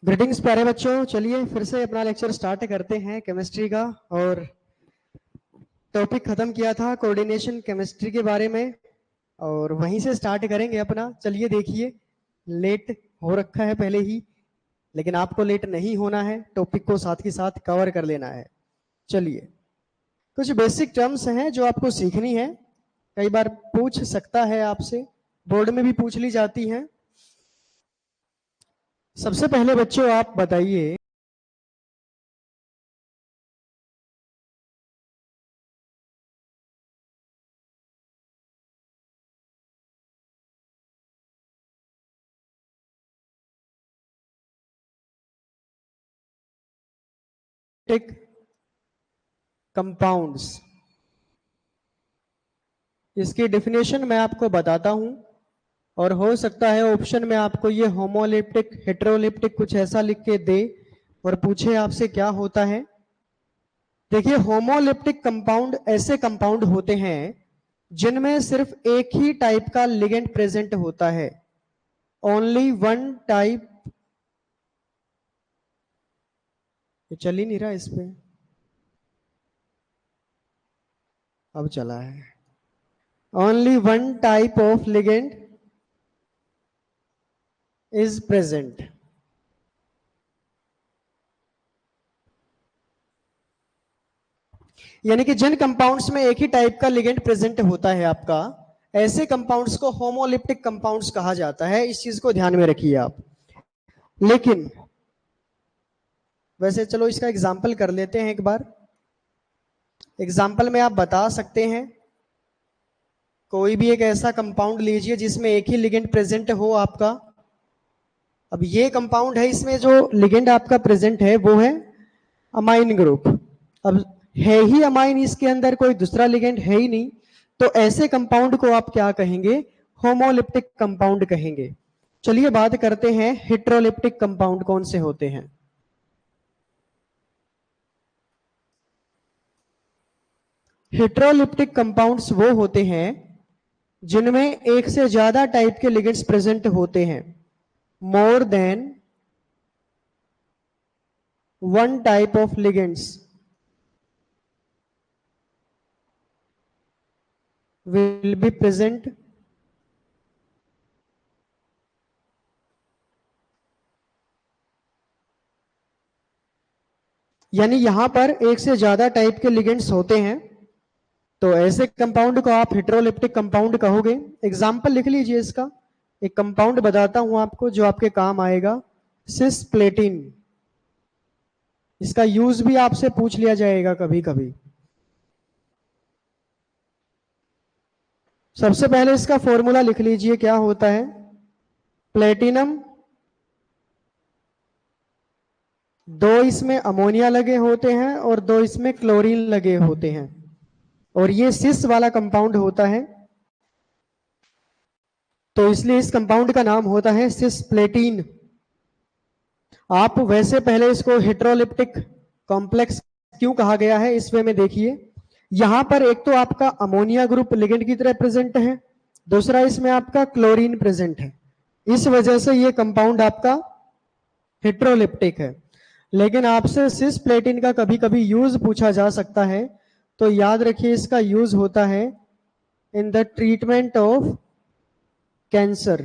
Greetings प्यारे बच्चों। चलिए फिर से अपना लेक्चर स्टार्ट करते हैं केमिस्ट्री का। और टॉपिक खत्म किया था कोऑर्डिनेशन केमिस्ट्री के बारे में और वहीं से स्टार्ट करेंगे अपना। चलिए देखिए, लेट हो रखा है पहले ही, लेकिन आपको लेट नहीं होना है, टॉपिक को साथ ही साथ कवर कर लेना है। चलिए, कुछ बेसिक टर्म्स हैं जो आपको सीखनी है। कई बार पूछ सकता है आपसे, बोर्ड में भी पूछ ली जाती हैं। सबसे पहले बच्चों आप बताइए, कंपाउंड्स, इसकी डेफिनेशन मैं आपको बताता हूं और हो सकता है ऑप्शन में आपको ये होमोलिप्टिक हेटेरोलिप्टिक कुछ ऐसा लिख के दे और पूछे आपसे क्या होता है। देखिए, होमोलिप्टिक कंपाउंड ऐसे कंपाउंड होते हैं जिनमें सिर्फ एक ही टाइप का लिगेंड प्रेजेंट होता है, ओनली वन टाइप। चल ही नहीं रहा इस पे, अब चला है। Only one type of ligand is present. यानी कि जिन कंपाउंड्स में एक ही टाइप का लिगेंड प्रेजेंट होता है आपका, ऐसे कंपाउंड्स को होमोलिप्टिक कंपाउंड्स कहा जाता है। इस चीज को ध्यान में रखिए आप। लेकिन वैसे चलो इसका एग्जाम्पल कर लेते हैं एक बार। एग्जाम्पल में आप बता सकते हैं, कोई भी एक ऐसा कंपाउंड लीजिए जिसमें एक ही लिगेंड प्रेजेंट हो आपका। अब ये कंपाउंड है, इसमें जो लिगेंड आपका प्रेजेंट है वो है अमाइन ग्रुप। अब है ही अमाइन, इसके अंदर कोई दूसरा लिगेंड है ही नहीं, तो ऐसे कंपाउंड को आप क्या कहेंगे? होमोलिप्टिक कंपाउंड कहेंगे। चलिए बात करते हैं हेटेरोलिप्टिक कंपाउंड कौन से होते हैं। हेटेरोलिप्टिक कंपाउंड्स वो होते हैं जिनमें एक से ज्यादा टाइप के लिगेंड्स प्रेजेंट होते हैं, more than one type of ligands will be present यानी यहां पर एक से ज्यादा टाइप के लिगेंड्स होते हैं, तो ऐसे कंपाउंड को आप हेटेरोलिप्टिक कंपाउंड कहोगे। एग्जाम्पल लिख लीजिए इसका। एक कंपाउंड बताता हूं आपको जो आपके काम आएगा, सिसप्लेटिन। इसका यूज भी आपसे पूछ लिया जाएगा कभी कभी। सबसे पहले इसका फॉर्मूला लिख लीजिए, क्या होता है? प्लेटिनम, दो इसमें अमोनिया लगे होते हैं और दो इसमें क्लोरीन लगे होते हैं, और ये सिस वाला कंपाउंड होता है, तो इसलिए इस कंपाउंड का नाम होता है सिसप्लेटिन। आप वैसे पहले इसको हेटेरोलिप्टिक कॉम्प्लेक्स क्यों कहा गया है, इस वे में देखिए। यहां पर एक तो आपका अमोनिया ग्रुप लिगेंड की तरह प्रेजेंट है, दूसरा इसमें आपका क्लोरीन प्रेजेंट है। इस वजह से ये कंपाउंड आपका हेटेरोलिप्टिक है। लेकिन आपसे सिसप्लेटिन का कभी कभी यूज पूछा जा सकता है, तो याद रखिए इसका यूज होता है in the treatment of cancer.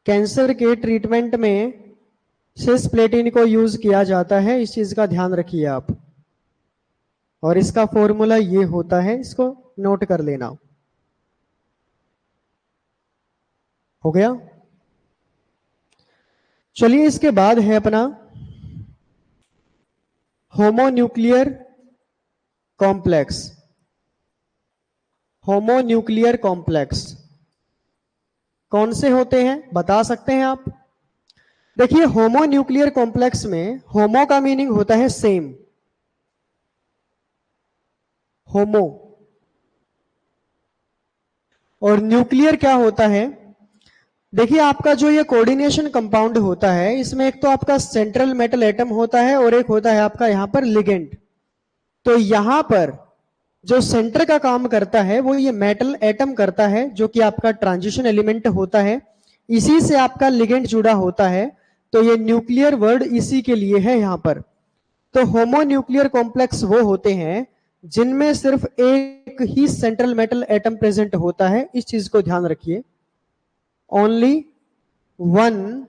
Cancer के ट्रीटमेंट में सिसप्लेटिन को यूज किया जाता है, इस चीज का ध्यान रखिए आप। और इसका फॉर्मूला ये होता है, इसको नोट कर लेना। हो गया? चलिए इसके बाद है अपना होमोन्यूक्लियर कॉम्प्लेक्स। होमोन्यूक्लियर कॉम्प्लेक्स कौन से होते हैं, बता सकते हैं आप? देखिए, होमोन्यूक्लियर कॉम्प्लेक्स में होमो का मीनिंग होता है सेम, होमो, और न्यूक्लियर क्या होता है? देखिए, आपका जो ये कोऑर्डिनेशन कंपाउंड होता है, इसमें एक तो आपका सेंट्रल मेटल एटम होता है और एक होता है आपका यहां पर लिगेंड। तो यहां पर जो सेंटर का काम करता है वो ये मेटल एटम करता है, जो कि आपका ट्रांजिशन एलिमेंट होता है। इसी से आपका लिगेंड जुड़ा होता है, तो ये न्यूक्लियर वर्ड इसी के लिए है यहां पर। तो होमोन्यूक्लियर कॉम्प्लेक्स वो होते हैं जिनमें सिर्फ एक ही सेंट्रल मेटल एटम प्रेजेंट होता है। इस चीज को ध्यान रखिए, only one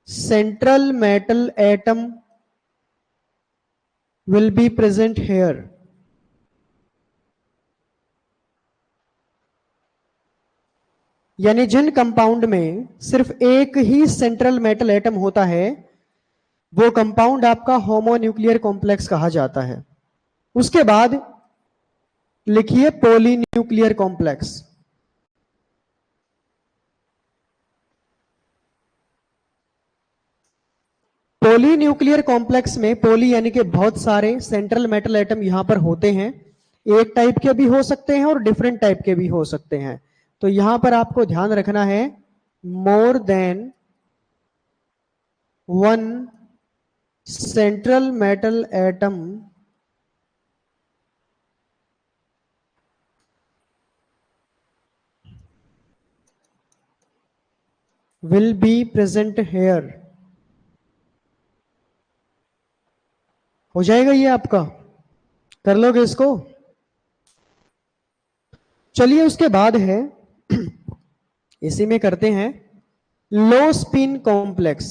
central metal atom will be present here. यानी जिन कंपाउंड में सिर्फ एक ही सेंट्रल मेटल एटम होता है, वो कंपाउंड आपका होमोन्यूक्लियर कॉम्प्लेक्स कहा जाता है। उसके बाद लिखिए पॉलीन्यूक्लियर कॉम्प्लेक्स। पॉलीन्यूक्लियर कॉम्प्लेक्स में पॉली यानी कि बहुत सारे सेंट्रल मेटल एटम यहां पर होते हैं। एक टाइप के भी हो सकते हैं और डिफरेंट टाइप के भी हो सकते हैं। तो यहां पर आपको ध्यान रखना है, more than one central metal atom will be present here. हो जाएगा ये आपका, कर लोगे इसको। चलिए उसके बाद है इसी में करते हैं लो स्पिन कॉम्प्लेक्स।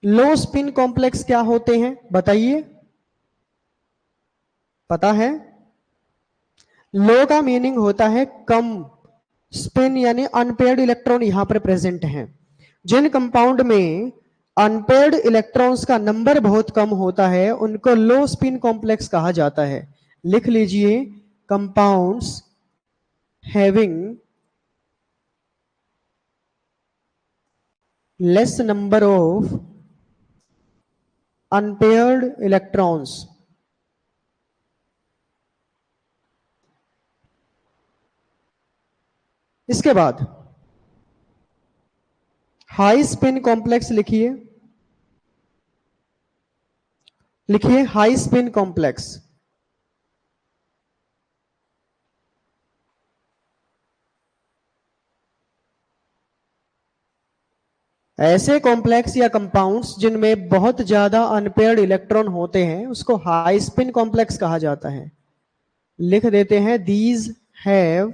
लो स्पिन कॉम्प्लेक्स क्या होते हैं बताइए, पता है? लो का मीनिंग होता है कम, स्पिन यानी अनपेयर्ड इलेक्ट्रॉन यहां पर प्रेजेंट हैं। जिन कंपाउंड में अनपेयर्ड इलेक्ट्रॉन्स का नंबर बहुत कम होता है उनको लो स्पिन कॉम्प्लेक्स कहा जाता है। लिख लीजिए, compounds having less number of unpaired electrons इसके बाद हाई स्पिन कॉम्प्लेक्स लिखिए, लिखिए हाई स्पिन कॉम्प्लेक्स। ऐसे कॉम्प्लेक्स या कंपाउंड्स जिनमें बहुत ज्यादा अनपेयर्ड इलेक्ट्रॉन होते हैं उसको हाई स्पिन कॉम्प्लेक्स कहा जाता है। लिख देते हैं, these have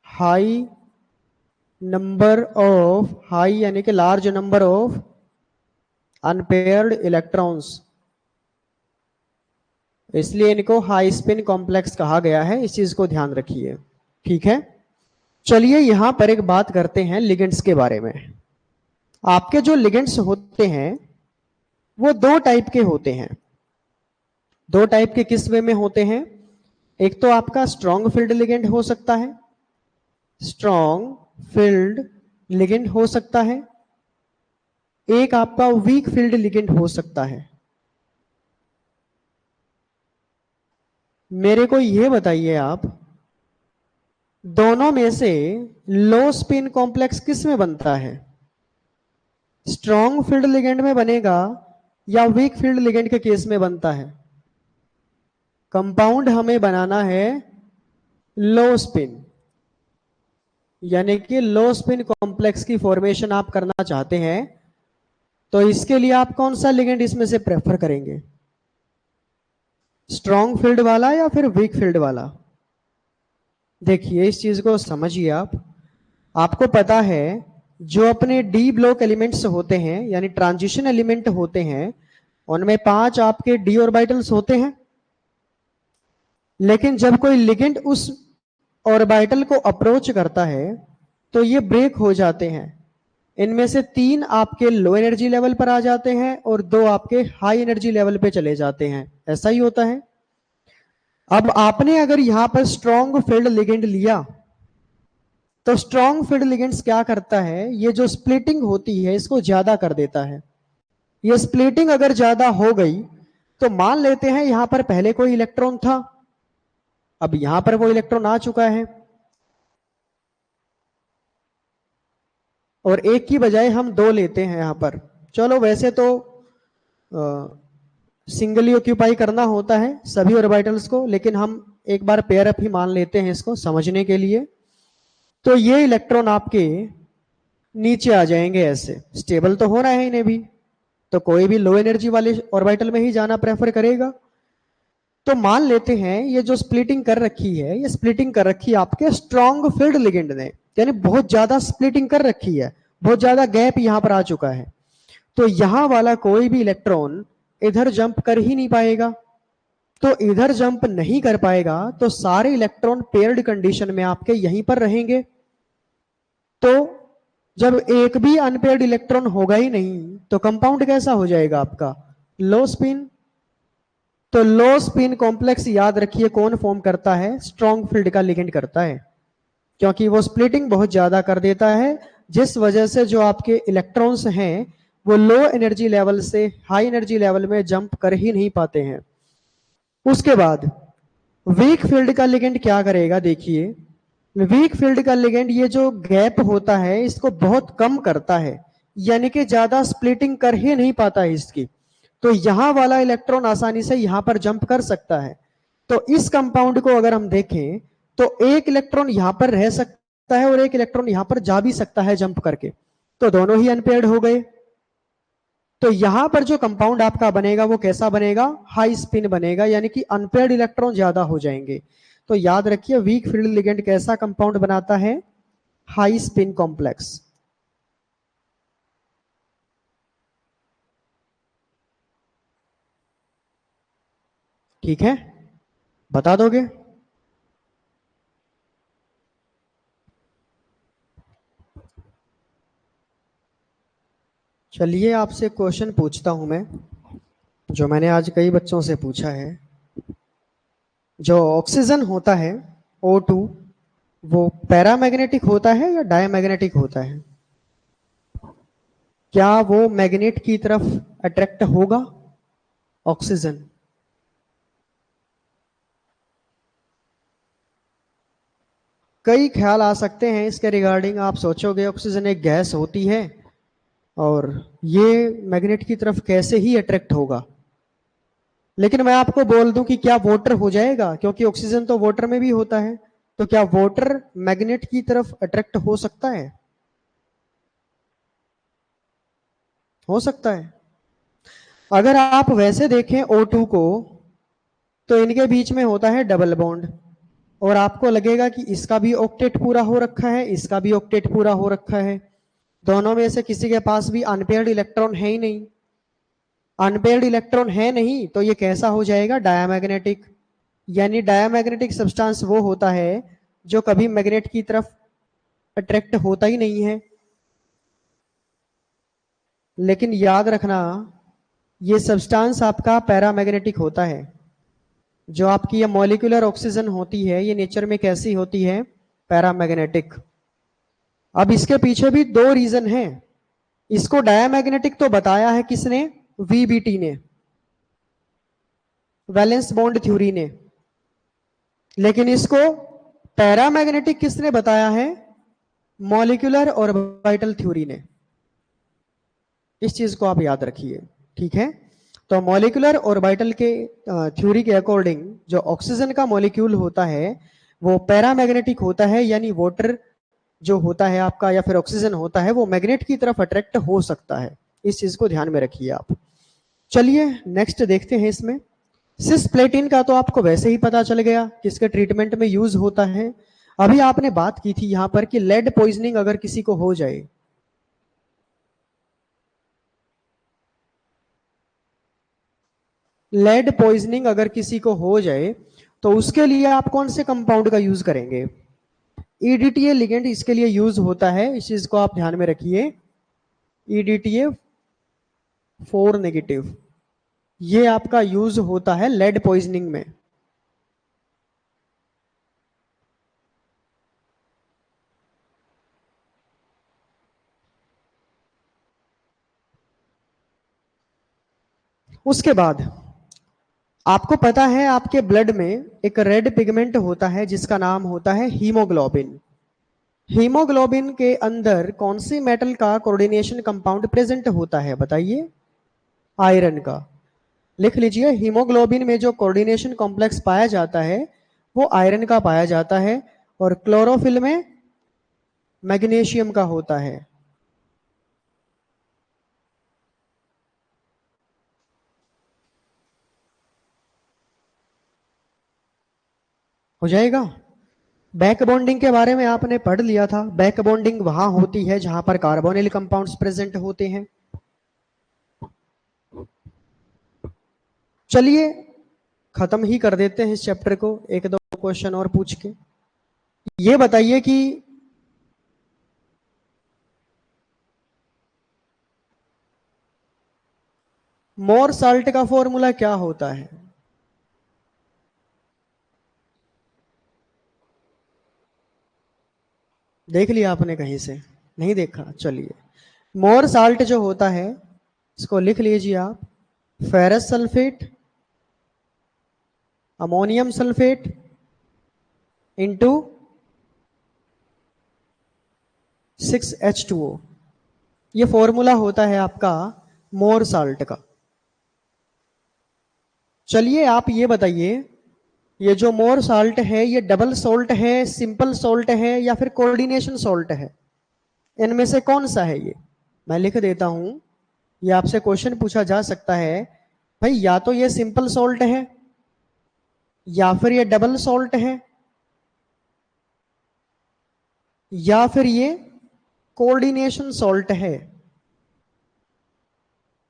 high number of, high यानी कि large number of unpaired electrons, इसलिए इनको हाई स्पिन कॉम्प्लेक्स कहा गया है। इस चीज को ध्यान रखिए, ठीक है। चलिए यहां पर एक बात करते हैं लिगेंड्स के बारे में। आपके जो लिगेंड्स होते हैं वो दो टाइप के होते हैं। दो टाइप के किस वे में होते हैं? एक तो आपका स्ट्रॉन्ग फील्ड लिगेंड हो सकता है, स्ट्रॉन्ग फील्ड लिगेंड हो सकता है। एक आपका वीक फील्ड लिगेंड हो सकता है। मेरे को यह बताइए आप, दोनों में से लो स्पिन कॉम्प्लेक्स किस में बनता है? स्ट्रॉन्ग फील्ड लिगेंड में बनेगा या वीक फील्ड लिगेंड के केस में बनता है? कंपाउंड हमें बनाना है लो स्पिन, यानी कि लो स्पिन कॉम्प्लेक्स की फॉर्मेशन आप करना चाहते हैं, तो इसके लिए आप कौन सा लिगेंड इसमें से प्रेफर करेंगे? स्ट्रॉन्ग फील्ड वाला या फिर वीक फील्ड वाला? देखिए इस चीज को समझिए आप। आपको पता है जो अपने डी ब्लॉक एलिमेंट्स होते हैं यानी ट्रांजिशन एलिमेंट होते हैं, उनमें 5 आपके डी ऑर्बिटल्स होते हैं। लेकिन जब कोई लिगेंड उस ऑर्बिटल को अप्रोच करता है तो ये ब्रेक हो जाते हैं। इनमें से 3 आपके लो एनर्जी लेवल पर आ जाते हैं और 2 आपके हाई एनर्जी लेवल पे चले जाते हैं। ऐसा ही होता है। अब आपने अगर यहां पर स्ट्रॉन्ग फील्ड लिगेंड लिया तो स्ट्रॉन्ग फील्ड लिगेंड्स क्या करता है, ये जो स्प्लिटिंग होती है इसको ज्यादा कर देता है। ये स्प्लिटिंग अगर ज्यादा हो गई तो मान लेते हैं यहां पर पहले कोई इलेक्ट्रॉन था, अब यहां पर वो इलेक्ट्रॉन आ चुका है और एक की बजाय हम 2 लेते हैं यहां पर। चलो वैसे तो सिंगली ऑक्यूपाई करना होता है सभी ऑर्बिटल्स को, लेकिन हम एक बार पेयर अप ही मान लेते हैं इसको समझने के लिए। तो ये इलेक्ट्रॉन आपके नीचे आ जाएंगे ऐसे, स्टेबल तो होना है इन्हें भी, तो कोई भी लो एनर्जी वाले ऑर्बिटल में ही जाना प्रेफर करेगा। तो मान लेते हैं ये जो स्प्लिटिंग कर रखी है, ये स्प्लिटिंग कर रखी है आपके स्ट्रॉन्ग फील्ड लिगेंड ने, यानी बहुत ज्यादा स्प्लिटिंग कर रखी है, बहुत ज्यादा गैप यहां पर आ चुका है। तो यहां वाला कोई भी इलेक्ट्रॉन इधर जंप कर ही नहीं पाएगा। तो इधर जंप नहीं कर पाएगा तो सारे इलेक्ट्रॉन पेयर्ड कंडीशन में आपके यहीं पर रहेंगे। तो जब एक भी अनपेयर्ड इलेक्ट्रॉन होगा ही नहीं तो कंपाउंड कैसा हो जाएगा आपका, लो स्पिन। तो लो स्पिन कॉम्प्लेक्स याद रखिए कौन फॉर्म करता है, स्ट्रॉन्ग फील्ड का लिगेंड करता है, क्योंकि वो स्प्लिटिंग बहुत ज्यादा कर देता है, जिस वजह से जो आपके इलेक्ट्रॉन्स हैं वो लो एनर्जी लेवल से हाई एनर्जी लेवल में जंप कर ही नहीं पाते हैं। उसके बाद वीक फील्ड का लिगेंड क्या करेगा, देखिए वीक फील्ड का लिगेंड ये जो गैप होता है इसको बहुत कम करता है, यानी कि ज्यादा स्प्लिटिंग कर ही नहीं पाता है इसकी। तो यहां वाला इलेक्ट्रॉन आसानी से यहां पर जंप कर सकता है। तो इस कंपाउंड को अगर हम देखें तो एक इलेक्ट्रॉन यहां पर रह सकता है और एक इलेक्ट्रॉन यहां पर जा भी सकता है जंप करके, तो दोनों ही अनपेयर्ड हो गए। तो यहां पर जो कंपाउंड आपका बनेगा वो कैसा बनेगा, हाई स्पिन बनेगा, यानी कि अनपेयर्ड इलेक्ट्रॉन ज्यादा हो जाएंगे। तो याद रखिए वीक फील्ड लिगेंड कैसा कंपाउंड बनाता है, हाई स्पिन कॉम्प्लेक्स। ठीक है, बता दोगे? चलिए आपसे क्वेश्चन पूछता हूं मैं, जो मैंने आज कई बच्चों से पूछा है। जो ऑक्सीजन होता है O2 वो पैरामैग्नेटिक होता है या डायमैग्नेटिक होता है? क्या वो मैग्नेट की तरफ अट्रैक्ट होगा ऑक्सीजन? कई ख्याल आ सकते हैं इसके रिगार्डिंग। आप सोचोगे ऑक्सीजन एक गैस होती है और ये मैग्नेट की तरफ कैसे ही अट्रैक्ट होगा, लेकिन मैं आपको बोल दूं कि क्या वाटर हो जाएगा, क्योंकि ऑक्सीजन तो वाटर में भी होता है। तो क्या वाटर मैग्नेट की तरफ अट्रैक्ट हो सकता है? हो सकता है। अगर आप वैसे देखें O2 को तो इनके बीच में होता है डबल बॉन्ड, और आपको लगेगा कि इसका भी ऑक्टेट पूरा हो रखा है, इसका भी ऑक्टेट पूरा हो रखा है, दोनों में से किसी के पास भी अनपेयर्ड इलेक्ट्रॉन है ही नहीं। अनपेयर्ड इलेक्ट्रॉन है नहीं तो ये कैसा हो जाएगा, डायमैग्नेटिक। यानी डायमैग्नेटिक सब्सटेंस वो होता है जो कभी मैग्नेट की तरफ अट्रैक्ट होता ही नहीं है। लेकिन याद रखना ये सब्सटेंस आपका पैरामैग्नेटिक होता है। जो आपकी ये मॉलिक्यूलर ऑक्सीजन होती है ये नेचर में कैसी होती है, पैरामैग्नेटिक। अब इसके पीछे भी दो रीजन है। इसको डायमैग्नेटिक तो बताया है किसने, वीबीटी ने, वैलेंस बॉन्ड थ्योरी ने। लेकिन इसको पैरामैग्नेटिक किसने बताया है, मॉलिक्यूलर ऑर्बिटल थ्योरी ने। इस चीज को आप याद रखिए, ठीक है। तो मॉलिक्यूलर ऑर्बिटल के थ्योरी के अकॉर्डिंग जो ऑक्सीजन का मॉलिक्यूल होता है वो पैरामैग्नेटिक होता है, यानी वाटर जो होता है आपका या फिर ऑक्सीजन होता है वो मैग्नेट की तरफ अट्रैक्ट हो सकता है। इस चीज को ध्यान में रखिए आप। चलिए नेक्स्ट देखते हैं इसमें। सिस्प्लेटिन का तो आपको वैसे ही पता चल गया किसके ट्रीटमेंट में यूज होता है। अभी आपने बात की थी यहां पर कि लेड पॉइजनिंग अगर किसी को हो जाए, लेड पॉइजनिंग अगर किसी को हो जाए तो उसके लिए आप कौन से कंपाउंड का यूज करेंगे, ईडीटीए लिगेंड इसके लिए यूज होता है। इस चीज को आप ध्यान में रखिए, ईडीटीए 4 नेगेटिव ये आपका यूज होता है लेड पॉइजनिंग में। उसके बाद आपको पता है आपके ब्लड में एक रेड पिगमेंट होता है जिसका नाम होता है हीमोग्लोबिन। हीमोग्लोबिन के अंदर कौन सी मेटल का कोऑर्डिनेशन कंपाउंड प्रेजेंट होता है बताइए, आयरन का। लिख लीजिए, हीमोग्लोबिन में जो कोऑर्डिनेशन कॉम्प्लेक्स पाया जाता है वो आयरन का पाया जाता है और क्लोरोफिल में मैग्नीशियम का होता है। हो जाएगा। बैक बॉन्डिंग के बारे में आपने पढ़ लिया था। बैक बॉन्डिंग वहां होती है जहां पर कार्बोनिल कंपाउंड्स प्रेजेंट होते हैं। चलिए खत्म ही कर देते हैं इस चैप्टर को, एक दो क्वेश्चन और पूछ के। ये बताइए कि मोर साल्ट का फॉर्मूला क्या होता है? देख लिया आपने कहीं से? नहीं देखा? चलिए, मोर साल्ट जो होता है इसको लिख लीजिए आप, ferrous sulphate, ammonium sulphate into 6H2O। ये फॉर्मूला होता है आपका मोर साल्ट का। चलिए आप ये बताइए, ये जो मोर साल्ट है ये डबल सॉल्ट है, सिंपल सॉल्ट है या फिर कोऑर्डिनेशन सॉल्ट है? इनमें से कौन सा है ये? मैं लिख देता हूं, ये आपसे क्वेश्चन पूछा जा सकता है, भाई या तो ये सिंपल सॉल्ट है या फिर ये डबल सॉल्ट है या फिर ये कोऑर्डिनेशन सॉल्ट है।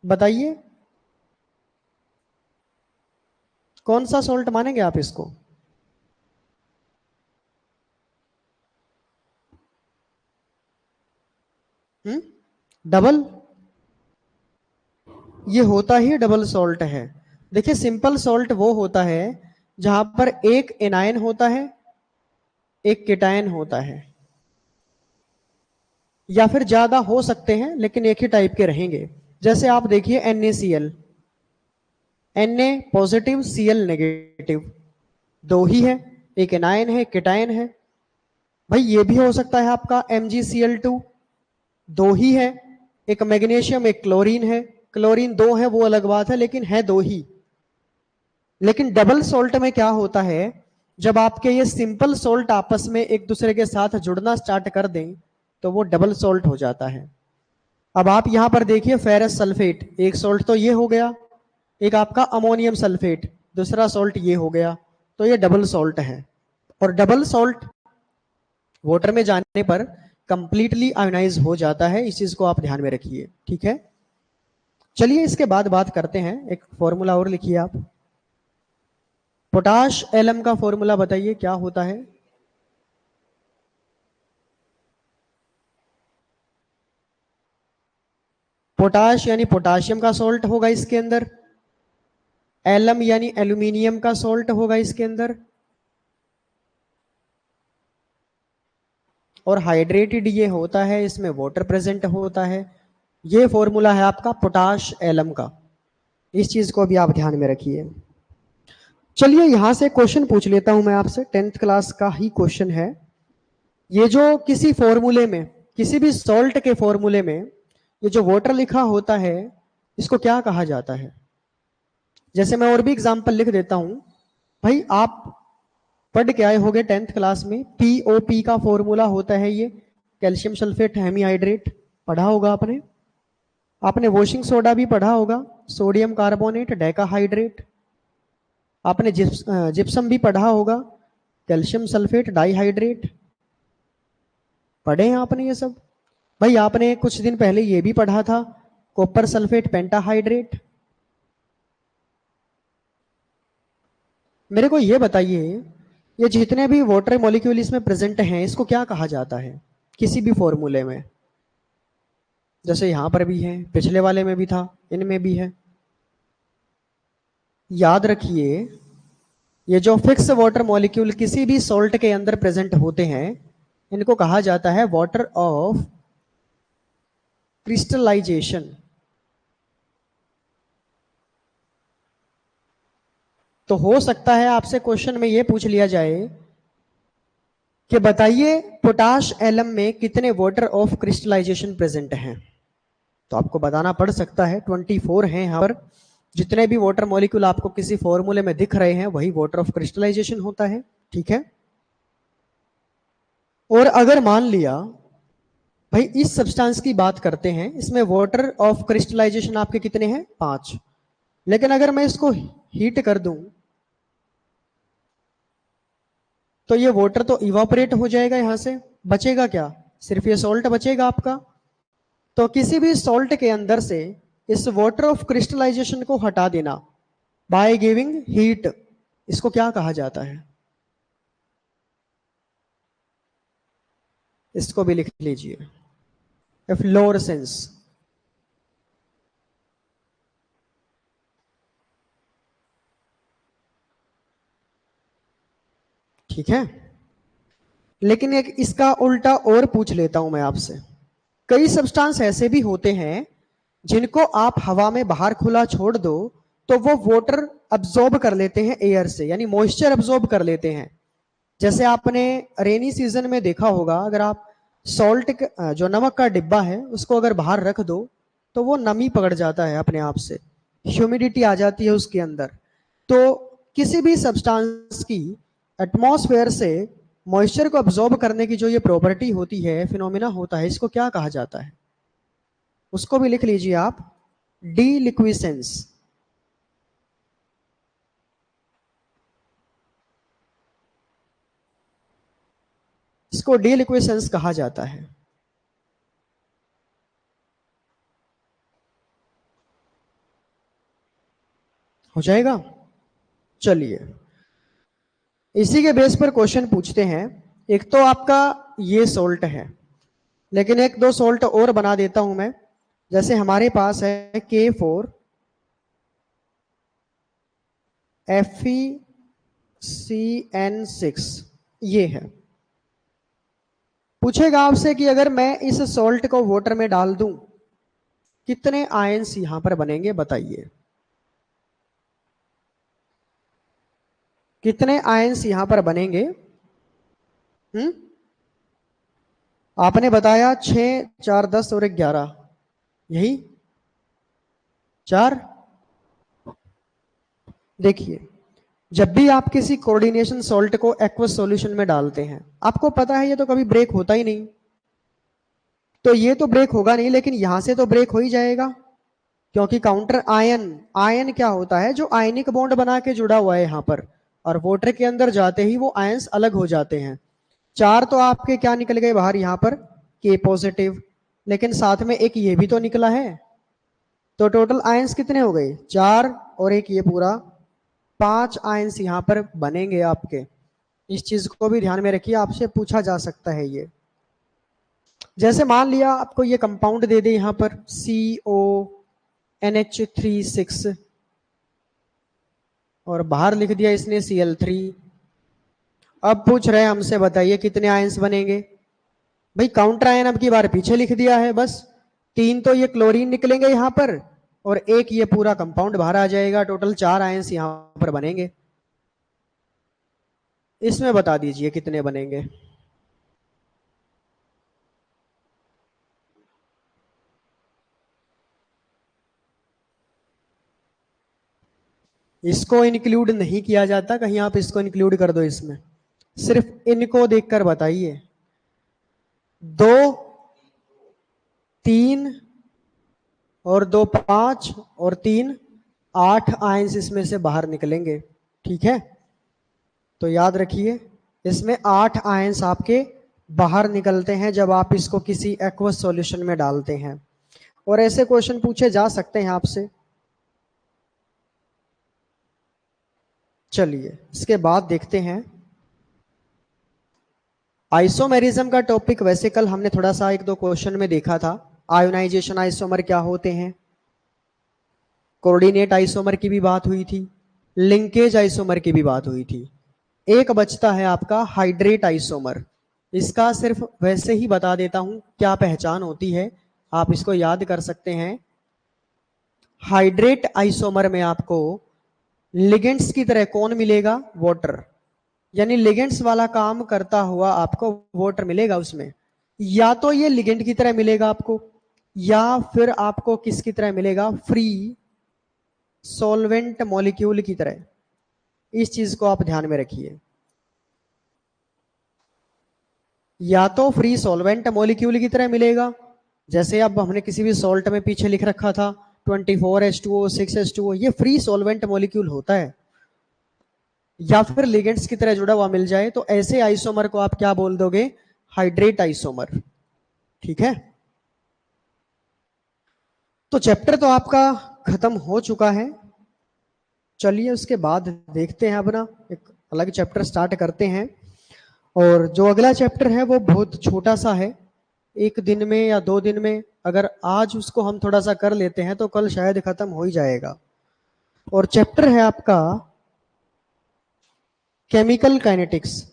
बताइए कौन सा सॉल्ट मानेंगे आप इसको? डबल? ये होता ही डबल सॉल्ट है। देखिए सिंपल सॉल्ट वो होता है जहां पर एक एनायन होता है, एक केटायन होता है, या फिर ज्यादा हो सकते हैं लेकिन एक ही टाइप के रहेंगे। जैसे आप देखिए NaCl, Na positive Cl negative, दो ही है, एक एनायन है, केटायन है। भाई ये भी हो सकता है आपका MgCl2, दो ही है, एक मैग्नीशियम एक क्लोरीन है। क्लोरीन दो है वो अलग बात है, लेकिन है दो ही। लेकिन डबल सॉल्ट में क्या होता है, जब आपके ये सिंपल सॉल्ट आपस में एक दूसरे के साथ जुड़ना स्टार्ट कर दें तो वो डबल सॉल्ट हो जाता है। अब आप यहां पर देखिए, फेरस सल्फेट, एक सॉल्ट तो ये हो गया, एक आपका अमोनियम सल्फेट, दूसरा सॉल्ट ये हो गया, तो ये डबल सॉल्ट है। और डबल सॉल्ट वाटर में जाने पर कंप्लीटली आयोनाइज हो जाता है, इस चीज को आप ध्यान में रखिए, ठीक है। चलिए इसके बाद बात करते हैं, एक फॉर्मूला और लिखिए आप। पोटाश एलम का फॉर्मूला बताइए क्या होता है? पोटाश यानी पोटाशियम का सॉल्ट होगा इसके अंदर, एलम यानी एल्यूमिनियम का सॉल्ट होगा इसके अंदर, और हाइड्रेटेड ये होता है, इसमें वाटर प्रेजेंट होता है। ये फॉर्मूला है आपका पोटाश एलम का, इस चीज को भी आप ध्यान में रखिए। चलिए यहां से क्वेश्चन पूछ लेता हूं मैं आपसे, 10th क्लास का ही क्वेश्चन है। ये जो किसी फॉर्मूले में, किसी भी सॉल्ट के फॉर्मूले में ये जो वाटर लिखा होता है इसको क्या कहा जाता है? जैसे मैं और भी एग्जांपल लिख देता हूं। भाई आप पढ़ के आए होंगे 10th क्लास में, POP का फॉर्मूला होता है ये, कैल्शियम सल्फेट हेमीहाइड्रेट, पढ़ा होगा आपने। आपने वॉशिंग सोडा भी पढ़ा होगा, सोडियम कार्बोनेट डेकाहाइड्रेट। आपने जिप्सम भी पढ़ा होगा, कैल्शियम सल्फेट डाइहाइड्रेट, पढ़े हैं आपने ये सब। भाई आपने कुछ दिन पहले ये भी पढ़ा था, कॉपर सल्फेट पेंटाहाइड्रेट। मेरे को ये बताइए, ये जितने भी वाटर मॉलिक्यूल इसमें प्रेजेंट हैं इसको क्या कहा जाता है किसी भी फॉर्मूले में? जैसे यहां पर भी है, पिछले वाले में भी था, इनमें भी है। याद रखिए, ये जो फिक्स वाटर मॉलिक्यूल किसी भी सॉल्ट के अंदर प्रेजेंट होते हैं इनको कहा जाता है वाटर ऑफ क्रिस्टलाइजेशन। तो हो सकता है आपसे क्वेश्चन में यह पूछ लिया जाए कि बताइए पोटाश एलम में कितने वाटर ऑफ क्रिस्टलाइजेशन प्रेजेंट हैं। तो आपको बताना पड़ सकता है 24 हैं यहां पर, जितने भी वाटर मॉलिक्यूल आपको किसी फॉर्मूले में दिख रहे हैं वही वाटर ऑफ क्रिस्टलाइजेशन होता है, ठीक है। और अगर मान लिया भाई इस सब्सटेंस की बात करते हैं, इसमें वाटर ऑफ क्रिस्टलाइजेशन आपके कितने हैं, 5, लेकिन अगर मैं इसको हीट कर दूं तो ये वाटर तो इवापोरेट हो जाएगा, यहां से बचेगा क्या, सिर्फ ये सॉल्ट बचेगा आपका। तो किसी भी सॉल्ट के अंदर से इस वाटर ऑफ क्रिस्टलाइजेशन को हटा देना बाय गिविंग हीट, इसको क्या कहा जाता है, इसको भी लिख लीजिए, एफ्लोरेसेंस। ठीक है। लेकिन एक इसका उल्टा और पूछ लेता हूं मैं आपसे, कई सब्सटेंस ऐसे भी होते हैं जिनको आप हवा में बाहर खुला छोड़ दो तो वो वाटर अब्सॉर्ब कर लेते हैं एयर से, यानी मॉइस्चर अब्सॉर्ब कर लेते हैं। जैसे आपने रेनी सीजन में देखा होगा, अगर आप सॉल्ट जो नमक का डिब्बा है उसको अगर बाहर रख दो तो वो नमी पकड़ जाता है अपने आप से, ह्यूमिडिटी आ जाती है उसके अंदर। तो किसी भी सब्सटेंस की एटमॉस्फेयर से मॉइस्चर को अब्सॉर्ब करने की जो ये प्रॉपर्टी होती है, फिनोमिना होता है, इसको क्या कहा जाता है, उसको भी लिख लीजिए आप, डीलिक्विसेंस। इसको डीलिक्विसेंस कहा जाता है। हो जाएगा। चलिए इसी के बेस पर क्वेश्चन पूछते हैं। एक तो आपका ये सॉल्ट है, लेकिन एक दो सॉल्ट और बना देता हूं मैं। जैसे हमारे पास है K4FeCN6, ये है। पूछेगा आपसे कि अगर मैं इस सॉल्ट को वाटर में डाल दूं कितने आयंस यहां पर बनेंगे, बताइए कितने आयंस यहां पर बनेंगे। आपने बताया 6, 4, 10 और 11, यही 4। देखिए जब भी आप किसी कोऑर्डिनेशन सॉल्ट को एक्वस सॉल्यूशन में डालते हैं, आपको पता है ये तो कभी ब्रेक होता ही नहीं, तो ये तो ब्रेक होगा नहीं, लेकिन यहां से तो ब्रेक हो ही जाएगा, क्योंकि काउंटर आयन, आयन क्या होता है, जो आयनिक बॉन्ड बना के जुड़ा हुआ है यहां पर, और वाटर के अंदर जाते ही वो आयंस अलग हो जाते हैं। 4 तो आपके क्या निकल गए बाहर यहां पर, के पॉजिटिव, लेकिन साथ में एक ये भी तो निकला है, तो टोटल आयंस कितने हो गए, 4 और एक ये पूरा, 5 आयंस यहां पर बनेंगे आपके। इस चीज को भी ध्यान में रखिए, आपसे पूछा जा सकता है ये। जैसे मान लिया आपको ये कंपाउंड दे दे यहां पर CONH36 और बाहर लिख दिया इसने Cl3। अब पूछ रहे हैं हमसे, बताइए कितने आयंस बनेंगे। भाई काउंटर आयन अब की बार पीछे लिख दिया है, बस 3 तो ये क्लोरीन निकलेंगे यहां पर और एक ये पूरा कंपाउंड बाहर आ जाएगा, टोटल 4 आयंस यहां पर बनेंगे। इसमें बता दीजिए कितने बनेंगे। इसको इंक्लूड नहीं किया जाता, कहीं आप इसको इंक्लूड कर दो इसमें, सिर्फ इनको देखकर बताइए। 2, 3 और 2 5 और 3 8 आयंस इसमें से बाहर निकलेंगे, ठीक है। तो याद रखिए इसमें 8 आयंस आपके बाहर निकलते हैं जब आप इसको किसी एक्वस सॉल्यूशन में डालते हैं। और ऐसे क्वेश्चन पूछे जा सकते हैं आपसे। चलिए इसके बाद देखते हैं आइसोमेरिज्म का टॉपिक। वैसे कल हमने थोड़ा सा 1-2 क्वेश्चन में देखा था, आयोनाइजेशन आइसोमर क्या होते हैं, कोऑर्डिनेट आइसोमर की भी बात हुई थी, लिंकेज आइसोमर की भी बात हुई थी। एक बचता है आपका हाइड्रेट आइसोमर। इसका सिर्फ वैसे ही बता देता हूं क्या पहचान होती है, आप इसको याद कर सकते हैं। हाइड्रेट आइसोमर में आपको लिगेंड्स की तरह कौन मिलेगा, वाटर, यानी लिगेंड्स वाला काम करता हुआ आपको वाटर मिलेगा उसमें। या तो ये लिगेंड की तरह मिलेगा आपको, या फिर आपको किसकी तरह मिलेगा, फ्री सॉल्वेंट मॉलिक्यूल की तरह। इस चीज को आप ध्यान में रखिए, या तो फ्री सॉल्वेंट मॉलिक्यूल की तरह मिलेगा, जैसे अब हमने किसी भी सॉल्ट में पीछे लिख रखा था 24H2O 6H2O, ये फ्री सॉल्वेंट मॉलिक्यूल होता है, या फिर लिगेंड्स की तरह जुड़ा हुआ मिल जाए तो ऐसे आइसोमर को आप क्या बोल दोगे, हाइड्रेट आइसोमर। ठीक है, तो चैप्टर तो आपका खत्म हो चुका है। चलिए उसके बाद देखते हैं अपना एक अलग चैप्टर स्टार्ट करते हैं। और जो अगला चैप्टर है वो बहुत छोटा सा है, एक दिन में या 2 दिन में अगर आज उसको हम थोड़ा सा कर लेते हैं तो कल शायद खत्म हो ही जाएगा। और चैप्टर है आपका केमिकल काइनेटिक्स।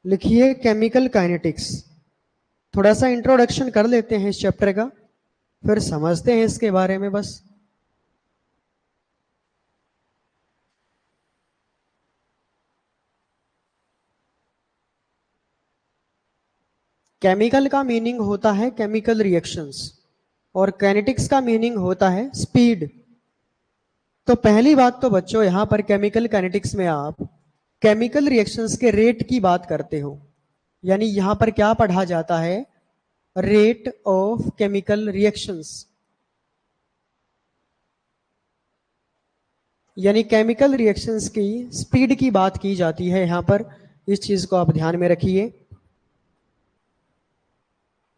लिखिए केमिकल काइनेटिक्स। थोड़ा सा इंट्रोडक्शन कर लेते हैं इस चैप्टर का, फिर समझते हैं इसके बारे में बस। केमिकल का मीनिंग होता है केमिकल रिएक्शंस और काइनेटिक्स का मीनिंग होता है स्पीड। तो पहली बात तो बच्चों यहां पर केमिकल काइनेटिक्स में आप केमिकल रिएक्शंस के रेट की बात करते हो, यानी यहां पर क्या पढ़ा जाता है, रेट ऑफ केमिकल रिएक्शंस, यानी केमिकल रिएक्शंस की स्पीड की बात की जाती है यहां पर। इस चीज को आप ध्यान में रखिए।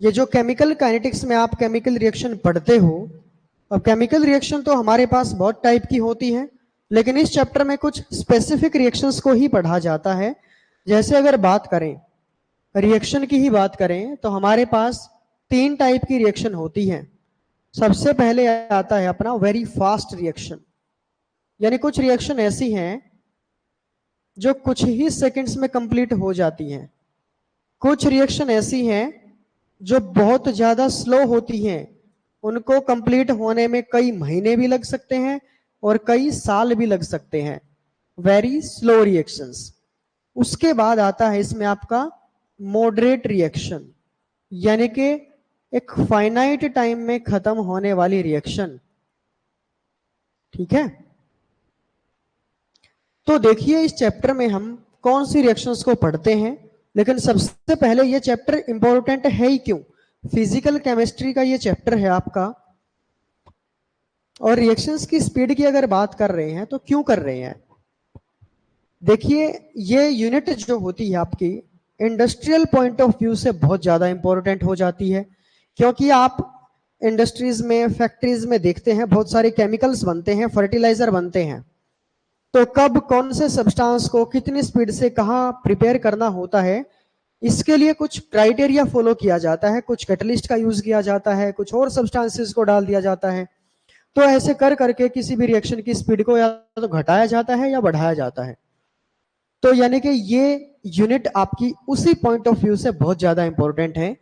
ये जो केमिकल काइनेटिक्स में आप केमिकल रिएक्शन पढ़ते हो, अब केमिकल रिएक्शन तो हमारे पास बहुत टाइप की होती है, लेकिन इस चैप्टर में कुछ स्पेसिफिक रिएक्शंस को ही पढ़ा जाता है। जैसे अगर बात करें रिएक्शन की ही बात करें तो हमारे पास 3 टाइप की रिएक्शन होती है। सबसे पहले आता है अपना वेरी फास्ट रिएक्शन, यानी कुछ रिएक्शन ऐसी हैं जो कुछ ही सेकंड्स में कंप्लीट हो जाती हैं। कुछ रिएक्शन ऐसी हैं जो बहुत ज्यादा स्लो होती हैं, उनको कंप्लीट होने में कई महीने भी लग सकते हैं और कई साल भी लग सकते हैं, वेरी स्लो रिएक्शंस। उसके बाद आता है इसमें आपका मॉडरेट रिएक्शन, यानी कि एक फाइनाइट टाइम में खत्म होने वाली रिएक्शन। ठीक है, तो देखिए इस चैप्टर में हम कौन सी रिएक्शंस को पढ़ते हैं, लेकिन सबसे पहले ये चैप्टर इंपॉर्टेंट है ही क्यों, फिजिकल केमिस्ट्री का ये चैप्टर है आपका। और रिएक्शंस की स्पीड की अगर बात कर रहे हैं तो क्यों कर रहे हैं, देखिए ये यूनिट जो होती है आपकी इंडस्ट्रियल पॉइंट ऑफ व्यू से बहुत ज्यादा इंपॉर्टेंट हो जाती है, क्योंकि आप इंडस्ट्रीज में फैक्ट्रीज में देखते हैं बहुत सारे केमिकल्स बनते हैं, फर्टिलाइजर बनते हैं, तो कब कौन से सब्सटेंस को कितनी स्पीड से कहां प्रिपेयर करना होता है, इसके लिए कुछ क्राइटेरिया फॉलो किया जाता है, कुछ कैटलिस्ट का यूज किया जाता है, कुछ और सब्सटेंसेस को डाल दिया जाता है। तो ऐसे कर करके किसी भी रिएक्शन की स्पीड को या तो घटाया जाता है या बढ़ाया जाता है। तो यानी कि ये यूनिट आपकी उसी पॉइंट ऑफ व्यू से बहुत ज्यादा इंपॉर्टेंट है।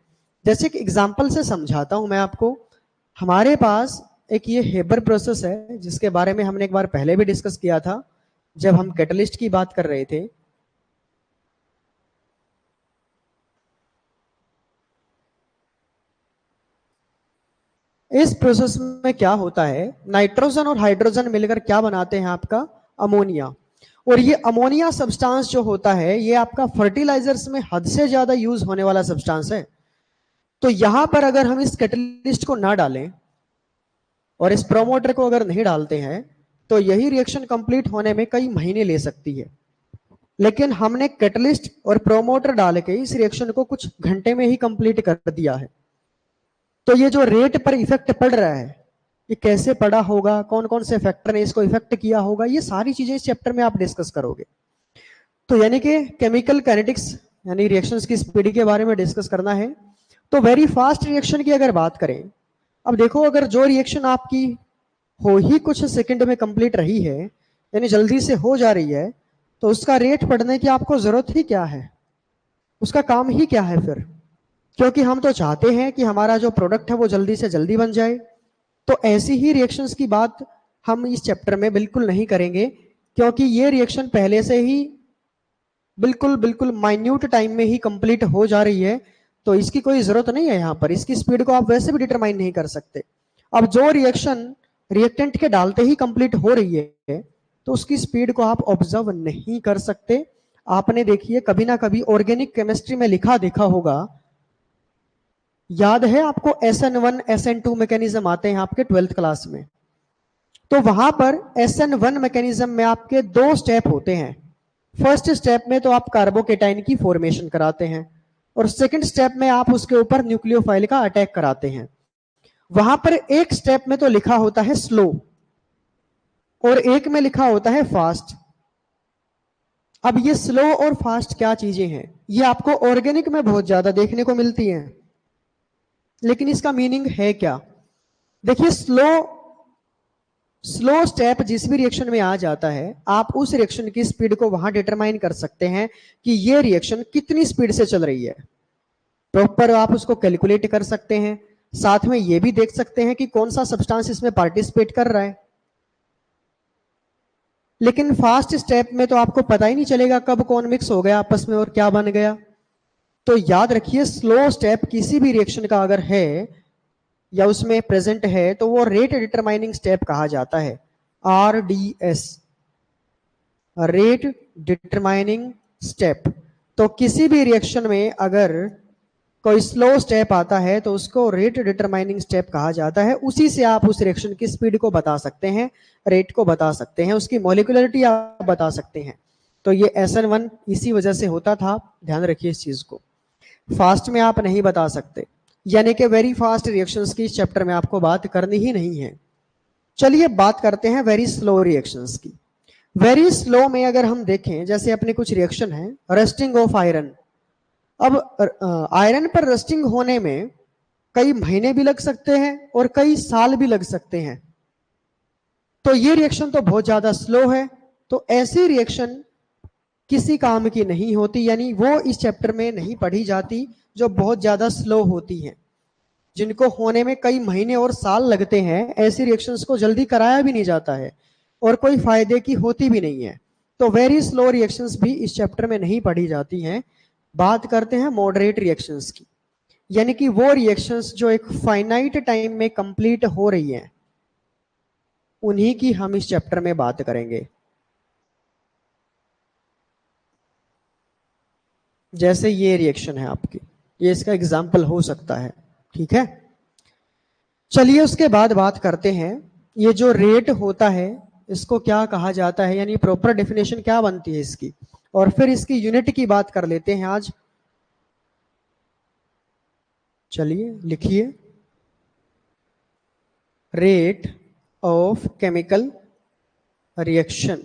जैसे कि एग्जांपल से समझाता हूं मैं आपको। हमारे पास एक ये हेबर प्रोसेस है जिसके बारे में हमने एक बार पहले भी डिस्कस किया था जब हम कैटलिस्ट की बात कर रहे थे। इस प्रोसेस में क्या होता है, नाइट्रोजन और हाइड्रोजन मिलकर क्या बनाते हैं आपका, अमोनिया। और ये अमोनिया सब्सटेंस जो होता है ये आपका फर्टिलाइजर्स में हद से ज्यादा यूज होने वाला सब्सटेंस है। तो यहां पर अगर हम इस कैटलिस्ट को ना डालें और इस प्रोमोटर को अगर नहीं डालते हैं तो यही रिएक्शन कंप्लीट होने में कई महीने ले सकती है। लेकिन हमने कैटलिस्ट और प्रोमोटर डाल के इस रिएक्शन को कुछ घंटे में ही कंप्लीट कर दिया है। तो ये जो रेट पर इफेक्ट पड़ रहा है ये कैसे पड़ा होगा, कौन कौन से फैक्टर ने इसको इफेक्ट किया होगा, ये सारी चीजें इस चैप्टर में आप डिस्कस करोगे। तो यानी कि केमिकल काइनेटिक्स यानी रिएक्शंस की स्पीड के बारे में डिस्कस करना है। तो वेरी फास्ट रिएक्शन की अगर बात करें, अब देखो अगर जो रिएक्शन आपकी हो ही कुछ सेकंड में कंप्लीट रही है, यानी जल्दी से हो जा रही है, तो उसका रेट पढ़ने की आपको जरूरत ही क्या है, उसका काम ही क्या है फिर, क्योंकि हम तो चाहते हैं कि हमारा जो प्रोडक्ट है वो जल्दी से जल्दी बन जाए। तो ऐसी ही रिएक्शंस की बात हम इस चैप्टर में बिल्कुल नहीं करेंगे, क्योंकि ये रिएक्शन पहले से ही बिल्कुल बिल्कुल माइन्यूट टाइम में ही कंप्लीट हो जा रही है। तो इसकी कोई जरूरत नहीं है यहाँ पर, इसकी स्पीड को आप वैसे भी डिटरमाइन नहीं कर सकते। अब जो रिएक्शन रिएक्टेंट के डालते ही कंप्लीट हो रही है तो उसकी स्पीड को आप ऑब्जर्व नहीं कर सकते। आपने देखिए कभी ना कभी ऑर्गेनिक केमिस्ट्री में लिखा देखा होगा, याद है आपको SN1 SN2 मैकेनिज्म आते हैं आपके 12th क्लास में। तो वहां पर SN1 मैकेनिज्म में आपके 2 स्टेप होते हैं। फर्स्ट स्टेप में तो आप कार्बोकेटाइन की फॉर्मेशन कराते हैं और सेकंड स्टेप में आप उसके ऊपर न्यूक्लियोफाइल का अटैक कराते हैं। वहां पर एक स्टेप में तो लिखा होता है स्लो और एक में लिखा होता है फास्ट। अब ये स्लो और फास्ट क्या चीजें हैं, ये आपको ऑर्गेनिक में बहुत ज्यादा देखने को मिलती हैं, लेकिन इसका मीनिंग है क्या? देखिए स्लो स्टेप जिस भी रिएक्शन में आ जाता है, आप उस रिएक्शन की स्पीड को वहां डिटरमाइन कर सकते हैं कि ये रिएक्शन कितनी स्पीड से चल रही है। प्रॉपर आप उसको कैलकुलेट कर सकते हैं, साथ में ये भी देख सकते हैं कि कौन सा सब्सटेंस इसमें पार्टिसिपेट कर रहा है। लेकिन फास्ट स्टेप में तो आपको पता ही नहीं चलेगा कब कौन मिक्स हो गया आपस में और क्या बन गया। तो याद रखिए स्लो स्टेप किसी भी रिएक्शन का अगर है या उसमें प्रेजेंट है तो वो रेट डिटरमाइनिंग स्टेप कहा जाता है, RDS, रेट डिटरमाइनिंग स्टेप। तो किसी भी रिएक्शन में अगर कोई स्लो स्टेप आता है तो उसको रेट डिटरमाइनिंग स्टेप कहा जाता है। उसी से आप उस रिएक्शन की स्पीड को बता सकते हैं, रेट को बता सकते हैं, उसकी मॉलिक्यूलरिटी आप बता सकते हैं। तो ये SN1 इसी वजह से होता था, ध्यान रखिए इस चीज को। फास्ट में आप नहीं बता सकते, यानी कि वेरी फास्ट रिएक्शंस की इस चैप्टर में आपको बात करनी ही नहीं है। चलिए बात करते हैं वेरी स्लो रिएक्शंस की। वेरी स्लो में अगर हम देखें, जैसे अपने कुछ रिएक्शन है, रस्टिंग ऑफ आयरन। अब आयरन पर रस्टिंग होने में कई महीने भी लग सकते हैं और कई साल भी लग सकते हैं। तो ये रिएक्शन तो बहुत ज्यादा स्लो है, तो ऐसी रिएक्शन किसी काम की नहीं होती, यानी वो इस चैप्टर में नहीं पढ़ी जाती जो बहुत ज्यादा स्लो होती हैं, जिनको होने में कई महीने और साल लगते हैं। ऐसी रिएक्शंस को जल्दी कराया भी नहीं जाता है और कोई फायदे की होती भी नहीं है। तो वेरी स्लो रिएक्शंस भी इस चैप्टर में नहीं पढ़ी जाती हैं। बात करते हैं मॉडरेट रिएक्शंस की, यानी कि वो रिएक्शंस जो एक फाइनाइट टाइम में कंप्लीट हो रही हैं, उन्हीं की हम इस चैप्टर में बात करेंगे। जैसे ये रिएक्शन है आपकी, ये इसका एग्जाम्पल हो सकता है, ठीक है। चलिए उसके बाद बात करते हैं, ये जो रेट होता है इसको क्या कहा जाता है, यानी प्रॉपर डेफिनेशन क्या बनती है इसकी, और फिर इसकी यूनिट की बात कर लेते हैं आज। चलिए लिखिए, रेट ऑफ केमिकल रिएक्शन।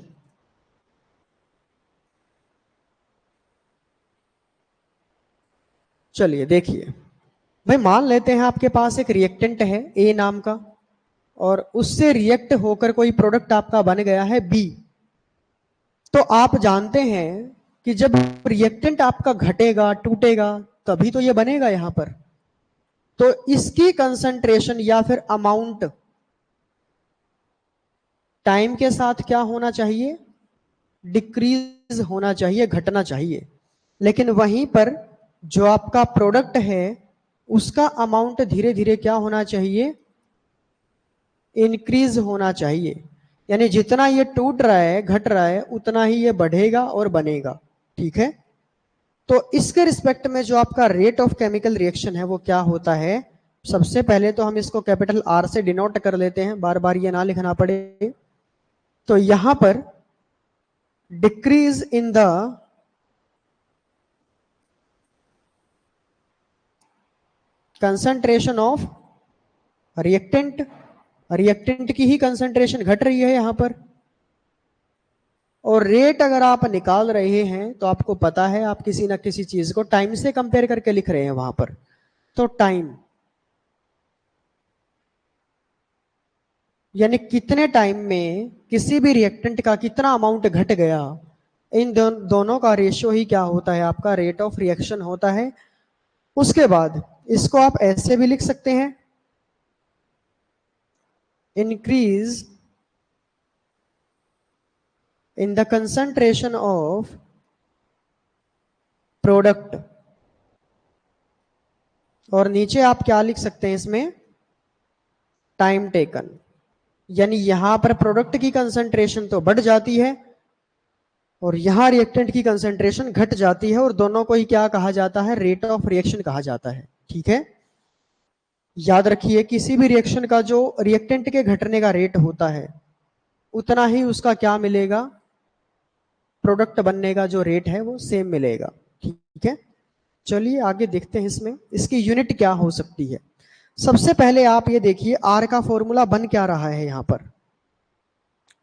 चलिए देखिए भाई, मान लेते हैं आपके पास एक रिएक्टेंट है A नाम का और उससे रिएक्ट होकर कोई प्रोडक्ट आपका बन गया है B। तो आप जानते हैं कि जब रिएक्टेंट आपका घटेगा टूटेगा तभी तो ये बनेगा यहां पर। तो इसकी कंसंट्रेशन या फिर अमाउंट टाइम के साथ क्या होना चाहिए, डिक्रीज होना चाहिए, घटना चाहिए। लेकिन वहीं पर जो आपका प्रोडक्ट है उसका अमाउंट धीरे धीरे क्या होना चाहिए, इंक्रीज होना चाहिए। यानी जितना ये टूट रहा है घट रहा है उतना ही ये बढ़ेगा और बनेगा, ठीक है। तो इसके रिस्पेक्ट में जो आपका रेट ऑफ केमिकल रिएक्शन है वो क्या होता है, सबसे पहले तो हम इसको कैपिटल R से डिनोट कर लेते हैं, बार बार ये ना लिखना पड़े। तो यहां पर decrease in the concentration of reactant, reactant की ही कंसंट्रेशन घट रही है यहां पर। और रेट अगर आप निकाल रहे हैं तो आपको पता है आप किसी ना किसी चीज को टाइम से कंपेयर करके लिख रहे हैं वहां पर। तो टाइम यानी कितने टाइम में किसी भी रिएक्टेंट का कितना अमाउंट घट गया, इन दोनों का रेशियो ही क्या होता है, आपका रेट ऑफ रिएक्शन होता है। उसके बाद इसको आप ऐसे भी लिख सकते हैं, increase in the concentration of product और नीचे आप क्या लिख सकते हैं इसमें, टाइम टेकन। यानी यहां पर प्रोडक्ट की कंसंट्रेशन तो बढ़ जाती है और यहां रिएक्टेंट की कंसंट्रेशन घट जाती है, और दोनों को ही क्या कहा जाता है, रेट ऑफ रिएक्शन कहा जाता है। ठीक है, याद रखिए किसी भी रिएक्शन का जो रिएक्टेंट के घटने का रेट होता है उतना ही उसका क्या मिलेगा, प्रोडक्ट बनने का जो रेट है वो सेम मिलेगा। ठीक है, चलिए आगे देखते हैं इसमें इसकी यूनिट क्या हो सकती है। सबसे पहले आप ये देखिए आर का फॉर्मूला बन क्या रहा है, यहां पर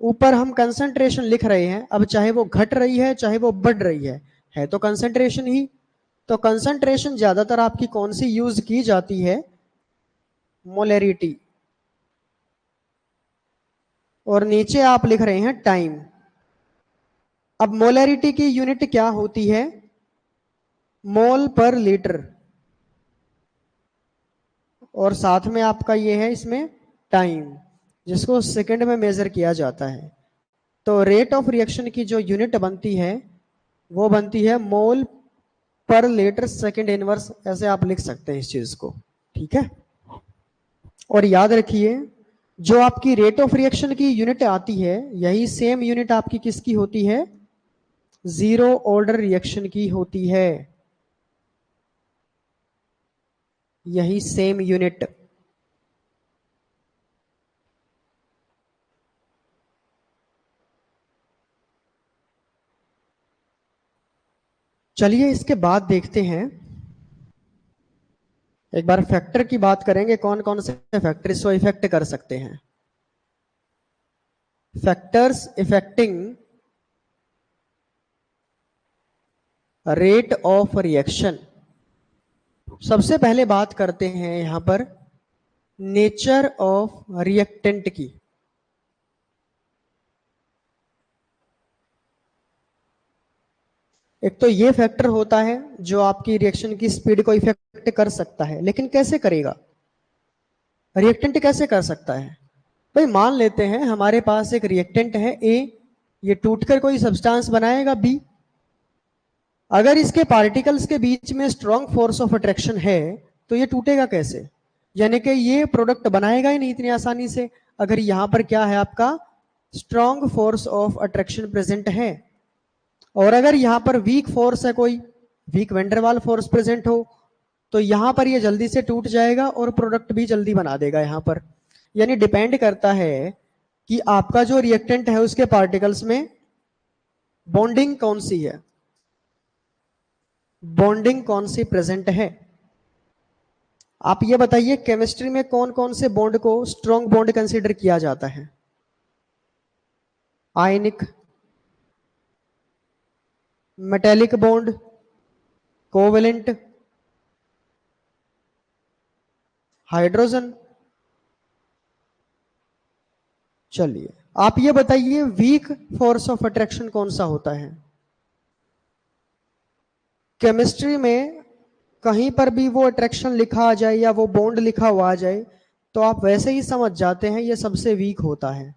ऊपर हम कंसंट्रेशन लिख रहे हैं, अब चाहे वो घट रही है चाहे वो बढ़ रही है तो कंसंट्रेशन ही। तो कंसंट्रेशन ज्यादातर आपकी कौन सी यूज की जाती है, मोलैरिटी, और नीचे आप लिख रहे हैं टाइम। अब मोलैरिटी की यूनिट क्या होती है, मोल पर लीटर, और साथ में आपका ये है इसमें टाइम, जिसको सेकंड में मेजर किया जाता है। तो रेट ऑफ रिएक्शन की जो यूनिट बनती है वो बनती है मोल पर लीटर सेकंड इनवर्स, ऐसे आप लिख सकते हैं इस चीज को। ठीक है, और याद रखिए जो आपकी रेट ऑफ रिएक्शन की यूनिट आती है यही सेम यूनिट आपकी किसकी होती है, जीरो ऑर्डर रिएक्शन की होती है, यही सेम यूनिट। चलिए इसके बाद देखते हैं, एक बार फैक्टर की बात करेंगे, कौन कौन से फैक्टर इसको इफेक्ट कर सकते हैं। Factors affecting rate of reaction. सबसे पहले बात करते हैं यहां पर नेचर ऑफ रिएक्टेंट की। एक तो ये फैक्टर होता है जो आपकी रिएक्शन की स्पीड को इफेक्ट कर सकता है, लेकिन कैसे करेगा, रिएक्टेंट कैसे कर सकता है। भाई मान लेते हैं हमारे पास एक रिएक्टेंट है ए, ये टूटकर कोई सब्सटेंस बनाएगा बी। अगर इसके पार्टिकल्स के बीच में स्ट्रॉन्ग फोर्स ऑफ अट्रैक्शन है तो ये टूटेगा कैसे, यानी कि ये प्रोडक्ट बनाएगा ही नहीं इतनी आसानी से, अगर यहां पर क्या है आपका strong force of attraction present है। और अगर यहां पर वीक फोर्स है, कोई वीक वेंडरवाल फोर्स प्रेजेंट हो, तो यहां पर ये जल्दी से टूट जाएगा और प्रोडक्ट भी जल्दी बना देगा यहां पर। यानी डिपेंड करता है कि आपका जो रिएक्टेंट है उसके पार्टिकल्स में बॉन्डिंग कौन सी है, बॉन्डिंग कौन सी प्रेजेंट है। आप ये बताइए केमिस्ट्री में कौन कौन से बॉन्ड को स्ट्रॉन्ग बॉन्ड कंसीडर किया जाता है, आयनिक, मेटेलिक बॉन्ड, कोवेलेंट, हाइड्रोजन। चलिए आप ये बताइए वीक फोर्स ऑफ अट्रैक्शन कौन सा होता है। केमिस्ट्री में कहीं पर भी वो अट्रैक्शन लिखा आ जाए या वो बॉन्ड लिखा हुआ आ जाए तो आप वैसे ही समझ जाते हैं ये सबसे वीक होता है।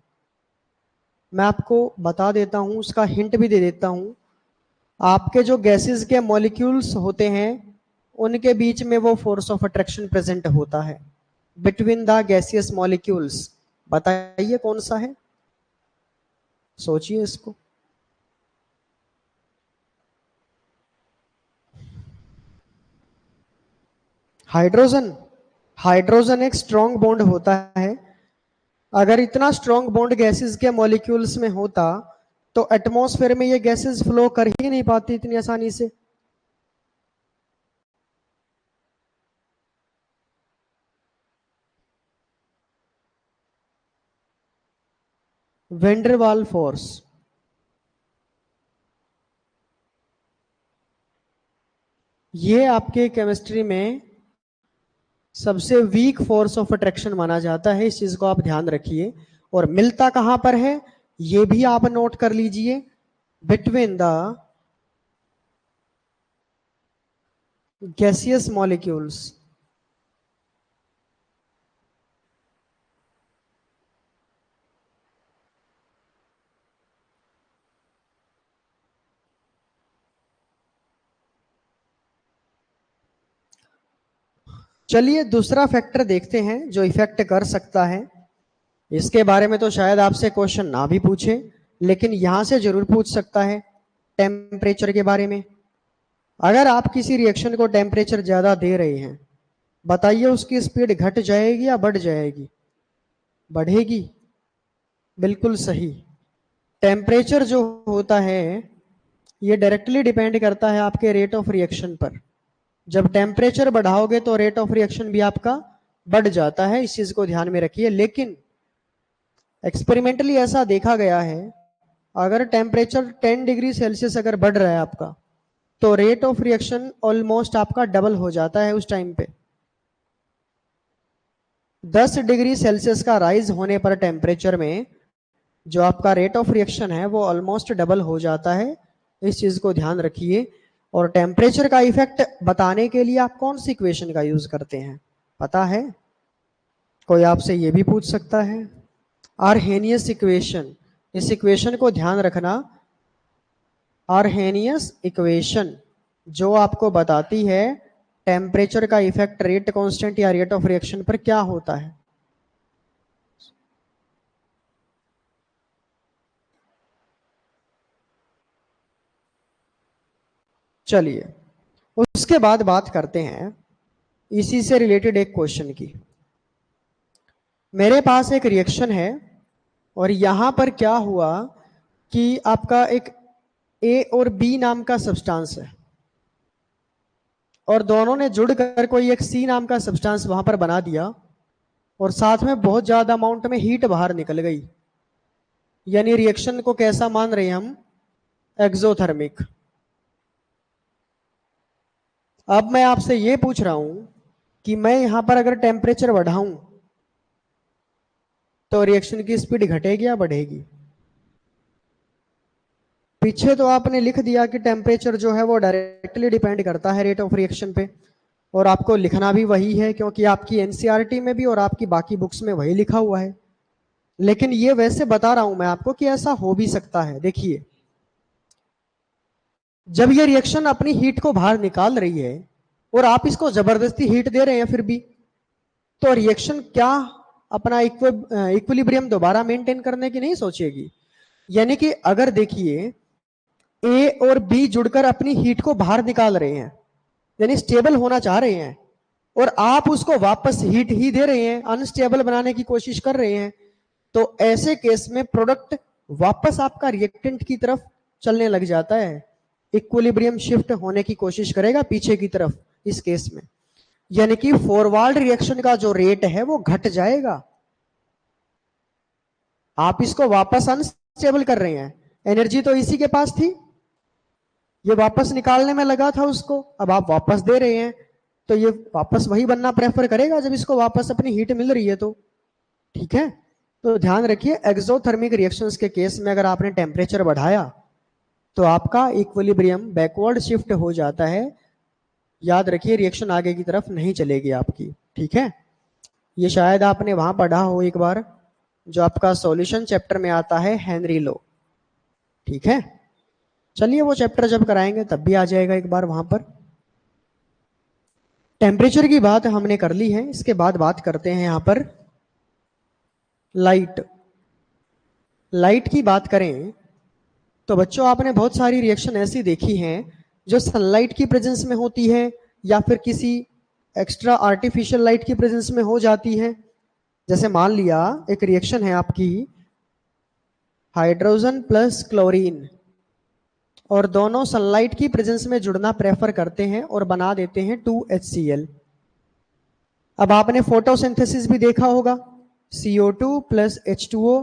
मैं आपको बता देता हूं, उसका हिंट भी दे देता हूं। आपके जो गैसेस के मॉलिक्यूल्स होते हैं उनके बीच में वो फोर्स ऑफ अट्रैक्शन प्रेजेंट होता है बिटवीन द गैसियस मॉलिक्यूल्स। बताइए कौन सा है, सोचिए इसको। हाइड्रोजन, हाइड्रोजन एक स्ट्रॉन्ग बॉन्ड होता है। अगर इतना स्ट्रॉन्ग बॉन्ड गैसेस के मॉलिक्यूल्स में होता तो एटमॉस्फेयर में ये गैसेस फ्लो कर ही नहीं पाती इतनी आसानी से। वेंडरवाल फोर्स, ये आपके केमिस्ट्री में सबसे वीक फोर्स ऑफ अट्रैक्शन माना जाता है, इस चीज को आप ध्यान रखिए। और मिलता कहां पर है ये भी आप नोट कर लीजिए, बिटवीन द गैसियस मॉलिक्यूल्स। चलिए दूसरा फैक्टर देखते हैं जो इफेक्ट कर सकता है। इसके बारे में तो शायद आपसे क्वेश्चन ना भी पूछे, लेकिन यहां से जरूर पूछ सकता है, टेम्परेचर के बारे में। अगर आप किसी रिएक्शन को टेम्परेचर ज्यादा दे रहे हैं, बताइए उसकी स्पीड घट जाएगी या बढ़ जाएगी? बढ़ेगी। बिल्कुल सही। टेम्परेचर जो होता है ये डायरेक्टली डिपेंड करता है आपके रेट ऑफ रिएक्शन पर। जब टेम्परेचर बढ़ाओगे तो रेट ऑफ रिएक्शन भी आपका बढ़ जाता है, इस चीज को ध्यान में रखिए। लेकिन एक्सपेरिमेंटली ऐसा देखा गया है, अगर टेम्परेचर 10 डिग्री सेल्सियस अगर बढ़ रहा है आपका, तो रेट ऑफ रिएक्शन ऑलमोस्ट आपका डबल हो जाता है उस टाइम पे। 10 डिग्री सेल्सियस का राइज होने पर टेम्परेचर में जो आपका रेट ऑफ रिएक्शन है वो ऑलमोस्ट डबल हो जाता है, इस चीज को ध्यान रखिए। और टेम्परेचर का इफेक्ट बताने के लिए आप कौन सी इक्वेशन का यूज करते हैं, पता है? कोई आपसे ये भी पूछ सकता है, आर्हेनियस इक्वेशन। इस इक्वेशन को ध्यान रखना, आर्हेनियस इक्वेशन जो आपको बताती है टेम्परेचर का इफेक्ट रेट कांस्टेंट या रेट ऑफ रिएक्शन पर क्या होता है। चलिए उसके बाद बात करते हैं इसी से रिलेटेड एक क्वेश्चन की। मेरे पास एक रिएक्शन है और यहां पर क्या हुआ कि आपका एक ए और बी नाम का सब्सटेंस है और दोनों ने जुड़कर कोई एक सी नाम का सब्सटेंस वहां पर बना दिया और साथ में बहुत ज्यादा अमाउंट में हीट बाहर निकल गई। यानी रिएक्शन को कैसा मान रहे हैं हम? एक्सोथर्मिक। अब मैं आपसे ये पूछ रहा हूं कि मैं यहां पर अगर टेम्परेचर बढ़ाऊं तो रिएक्शन की स्पीड घटेगी या बढ़ेगी? पीछे तो आपने लिख दिया कि टेम्परेचर जो है वो डायरेक्टली डिपेंड करता है रेट ऑफ रिएक्शन पे, और आपको लिखना भी वही है क्योंकि आपकी एनसीईआरटी में भी और आपकी बाकी बुक्स में वही लिखा हुआ है। लेकिन ये वैसे बता रहा हूं मैं आपको कि ऐसा हो भी सकता है। देखिए, जब ये रिएक्शन अपनी हीट को बाहर निकाल रही है और आप इसको जबरदस्ती हीट दे रहे हैं फिर भी, तो रिएक्शन क्या अपना इक्विलिब्रियम दोबारा मेंटेन करने की नहीं सोचेगी? यानी कि अगर देखिए ए और बी जुड़कर अपनी हीट को बाहर निकाल रहे हैं, यानी स्टेबल होना चाह रहे हैं, और आप उसको वापस हीट ही दे रहे हैं, अनस्टेबल बनाने की कोशिश कर रहे हैं, तो ऐसे केस में प्रोडक्ट वापस आपका रिएक्टेंट की तरफ चलने लग जाता है, इक्विलिब्रियम शिफ्ट होने की कोशिश करेगा पीछे की तरफ इस केस में। यानी कि फॉरवर्ड रिएक्शन का जो रेट है वो घट जाएगा। आप इसको वापस अनस्टेबल कर रहे हैं, एनर्जी तो इसी के पास थी, ये वापस निकालने में लगा था उसको, अब आप वापस दे रहे हैं, तो ये वापस वही बनना प्रेफर करेगा जब इसको वापस अपनी हीट मिल रही है तो। ठीक है, तो ध्यान रखिए एक्सोथर्मिक रिएक्शंस के केस में अगर आपने टेम्परेचर बढ़ाया तो आपका इक्विलिब्रियम बैकवर्ड शिफ्ट हो जाता है। याद रखिए रिएक्शन आगे की तरफ नहीं चलेगी आपकी। ठीक है, ये शायद आपने वहां पढ़ा हो एक बार, जो आपका सॉल्यूशन चैप्टर में आता है, हेनरी लॉ। ठीक है, चलिए वो चैप्टर जब कराएंगे तब भी आ जाएगा एक बार वहां पर। टेम्परेचर की बात हमने कर ली है, इसके बाद बात करते हैं यहां पर लाइट। लाइट की बात करें तो बच्चों आपने बहुत सारी रिएक्शन ऐसी देखी हैं जो सनलाइट की प्रेजेंस में होती है या फिर किसी एक्स्ट्रा आर्टिफिशियल लाइट की प्रेजेंस में हो जाती है। जैसे मान लिया एक रिएक्शन है आपकी हाइड्रोजन प्लस क्लोरीन, और दोनों सनलाइट की प्रेजेंस में जुड़ना प्रेफर करते हैं और बना देते हैं 2HCl। अब आपने फोटोसिंथेसिस भी देखा होगा, CO2 प्लस H2O,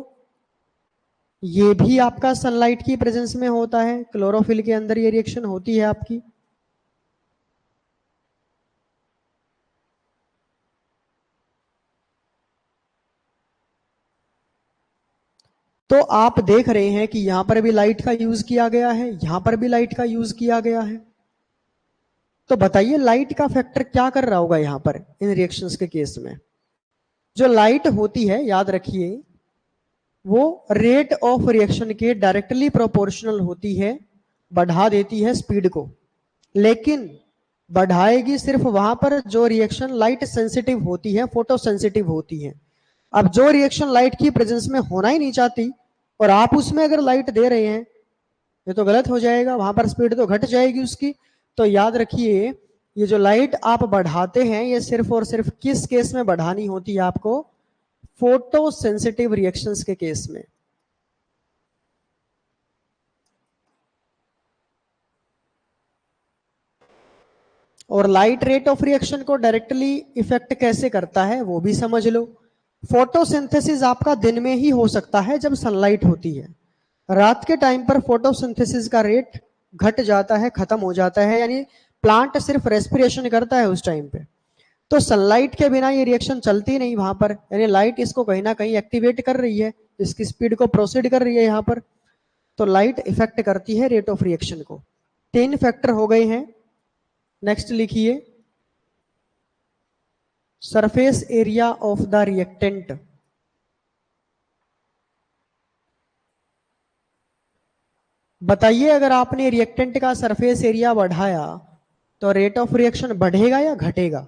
ये भी आपका सनलाइट की प्रेजेंस में होता है, क्लोरोफिल के अंदर ये रिएक्शन होती है आपकी। तो आप देख रहे हैं कि यहां पर भी लाइट का यूज किया गया है, यहां पर भी लाइट का यूज किया गया है। तो बताइए लाइट का फैक्टर क्या कर रहा होगा यहां पर इन रिएक्शंस के केस में? जो लाइट होती है याद रखिए वो रेट ऑफ रिएक्शन के डायरेक्टली प्रोपोर्शनल होती है, बढ़ा देती है स्पीड को। लेकिन बढ़ाएगी सिर्फ वहां पर जो रिएक्शन लाइट सेंसिटिव होती है, फोटो सेंसिटिव होती है। अब जो रिएक्शन लाइट की प्रेजेंस में होना ही नहीं चाहती और आप उसमें अगर लाइट दे रहे हैं, ये तो गलत हो जाएगा, वहां पर स्पीड तो घट जाएगी उसकी। तो याद रखिए, ये जो लाइट आप बढ़ाते हैं ये सिर्फ और सिर्फ किस केस में बढ़ानी होती है आपको? फोटो सेंसिटिव रिएक्शंस के केस में। और लाइट रेट ऑफ रिएक्शन को डायरेक्टली इफेक्ट कैसे करता है वो भी समझ लो। फोटोसिंथेसिस आपका दिन में ही हो सकता है जब सनलाइट होती है। रात के टाइम पर फोटोसिंथेसिस का रेट घट जाता है, खत्म हो जाता है, यानी प्लांट सिर्फ रेस्पिरेशन करता है उस टाइम पे। तो सनलाइट के बिना ये रिएक्शन चलती नहीं वहां पर, यानी लाइट इसको कहीं ना कहीं एक्टिवेट कर रही है, इसकी स्पीड को प्रोसीड कर रही है यहाँ पर। तो लाइट इफेक्ट करती है रेट ऑफ रिएक्शन को। 3 फैक्टर हो गए हैं। नेक्स्ट लिखिए, surface area of the reactant. बताइए, अगर आपने रिएक्टेंट का सरफेस एरिया बढ़ाया तो रेट ऑफ रिएक्शन बढ़ेगा या घटेगा?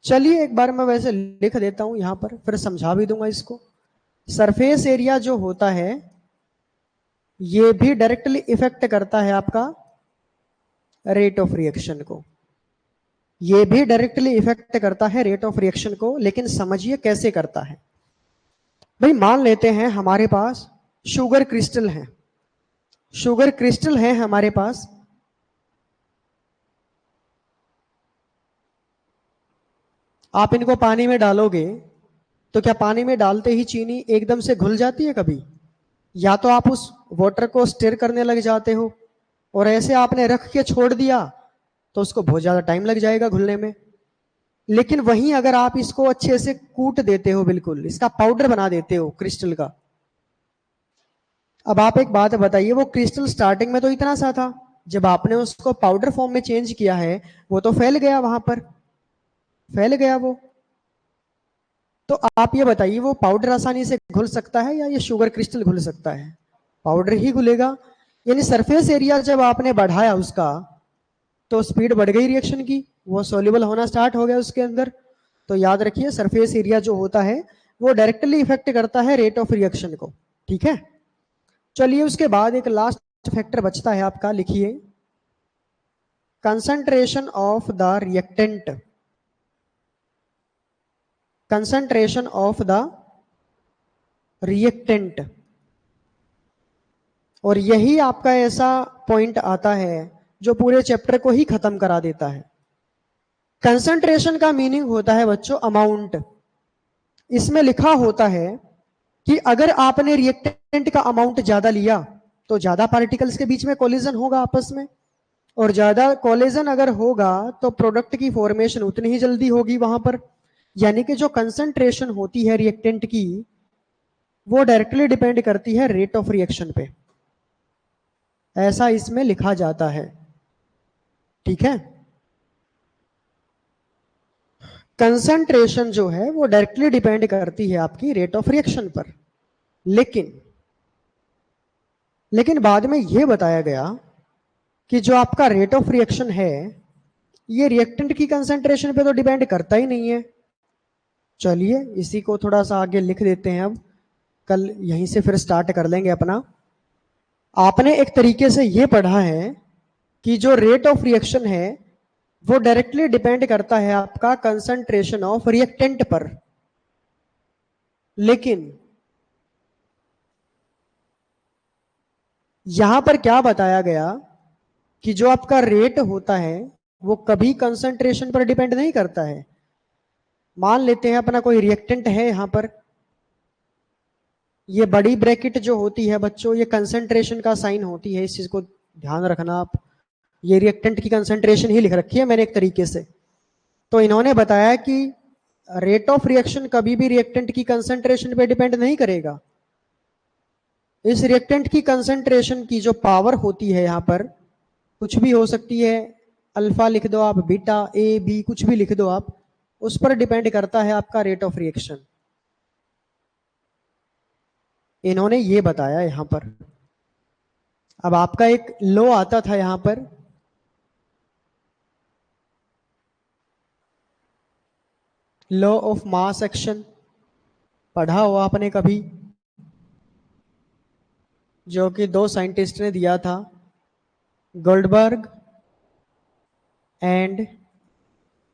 चलिए एक बार मैं वैसे लिख देता हूं यहां पर, फिर समझा भी दूंगा इसको। सरफेस एरिया जो होता है ये भी डायरेक्टली इफेक्ट करता है आपका रेट ऑफ रिएक्शन को। ये भी डायरेक्टली इफेक्ट करता है रेट ऑफ रिएक्शन को, लेकिन समझिए कैसे करता है। भाई मान लेते हैं हमारे पास शुगर क्रिस्टल है, शुगर क्रिस्टल है हमारे पास। आप इनको पानी में डालोगे तो क्या पानी में डालते ही चीनी एकदम से घुल जाती है कभी? या तो आप उस वाटर को स्टिर करने लग जाते हो, और ऐसे आपने रख के छोड़ दिया तो उसको बहुत ज्यादा टाइम लग जाएगा घुलने में। लेकिन वहीं अगर आप इसको अच्छे से कूट देते हो, बिल्कुल इसका पाउडर बना देते हो क्रिस्टल का। अब आप एक बात बताइए, वो क्रिस्टल स्टार्टिंग में तो इतना सा था, जब आपने उसको पाउडर फॉर्म में चेंज किया है वो तो फैल गया, वहां पर फैल गया वो। तो आप ये बताइए, वो पाउडर आसानी से घुल सकता है या ये शुगर क्रिस्टल घुल सकता है? पाउडर ही घुलेगा। यानी सरफेस एरिया जब आपने बढ़ाया उसका तो स्पीड बढ़ गई रिएक्शन की, वो सोल्यूबल होना स्टार्ट हो गया उसके अंदर। तो याद रखिए, सरफेस एरिया जो होता है वो डायरेक्टली इफेक्ट करता है रेट ऑफ रिएक्शन को। ठीक है, चलिए उसके बाद एक लास्ट फैक्टर बचता है आपका, लिखिए concentration of the reactant. Concentration of the reactant. और यही आपका ऐसा पॉइंट आता है जो पूरे चैप्टर को ही खत्म करा देता है। कंसंट्रेशन का मीनिंग होता है बच्चों अमाउंट। इसमें लिखा होता है कि अगर आपने रिएक्टेंट का अमाउंट ज्यादा लिया तो ज्यादा पार्टिकल्स के बीच में कोलिजन होगा आपस में, और ज्यादा कोलिजन अगर होगा तो प्रोडक्ट की फॉर्मेशन उतनी ही जल्दी होगी वहां पर। यानी कि जो कंसंट्रेशन होती है रिएक्टेंट की वो डायरेक्टली डिपेंड करती है रेट ऑफ रिएक्शन पे, ऐसा इसमें लिखा जाता है। ठीक है, कंसंट्रेशन जो है वो डायरेक्टली डिपेंड करती है आपकी रेट ऑफ रिएक्शन पर। लेकिन बाद में यह बताया गया कि जो आपका रेट ऑफ रिएक्शन है ये रिएक्टेंट की कंसंट्रेशन पे तो डिपेंड करता ही नहीं है। चलिए इसी को थोड़ा सा आगे लिख देते हैं, अब कल यहीं से फिर स्टार्ट कर लेंगे अपना। आपने एक तरीके से ये पढ़ा है कि जो रेट ऑफ रिएक्शन है वो डायरेक्टली डिपेंड करता है आपका कंसंट्रेशन ऑफ रिएक्टेंट पर। लेकिन यहां पर क्या बताया गया कि जो आपका रेट होता है वो कभी कंसंट्रेशन पर डिपेंड नहीं करता है। मान लेते हैं अपना कोई रिएक्टेंट है यहां पर, ये बड़ी ब्रैकेट जो होती है बच्चों ये कंसंट्रेशन का साइन होती है, इस चीज को ध्यान रखना आप। ये रिएक्टेंट की कंसंट्रेशन ही लिख रखी है मैंने एक तरीके से। तो इन्होंने बताया कि रेट ऑफ रिएक्शन कभी भी रिएक्टेंट की कंसंट्रेशन पे डिपेंड नहीं करेगा। इस रिएक्टेंट की कंसंट्रेशन की जो पावर होती है यहां पर कुछ भी हो सकती है, अल्फा लिख दो आप, बीटा, ए, बी, कुछ भी लिख दो आप, उस पर डिपेंड करता है आपका रेट ऑफ रिएक्शन। इन्होंने ये बताया यहां पर। अब आपका एक लॉ आता था यहां पर, लॉ ऑफ मास एक्शन, पढ़ा हो आपने कभी, जो कि दो साइंटिस्ट ने दिया था, गोल्डबर्ग एंड,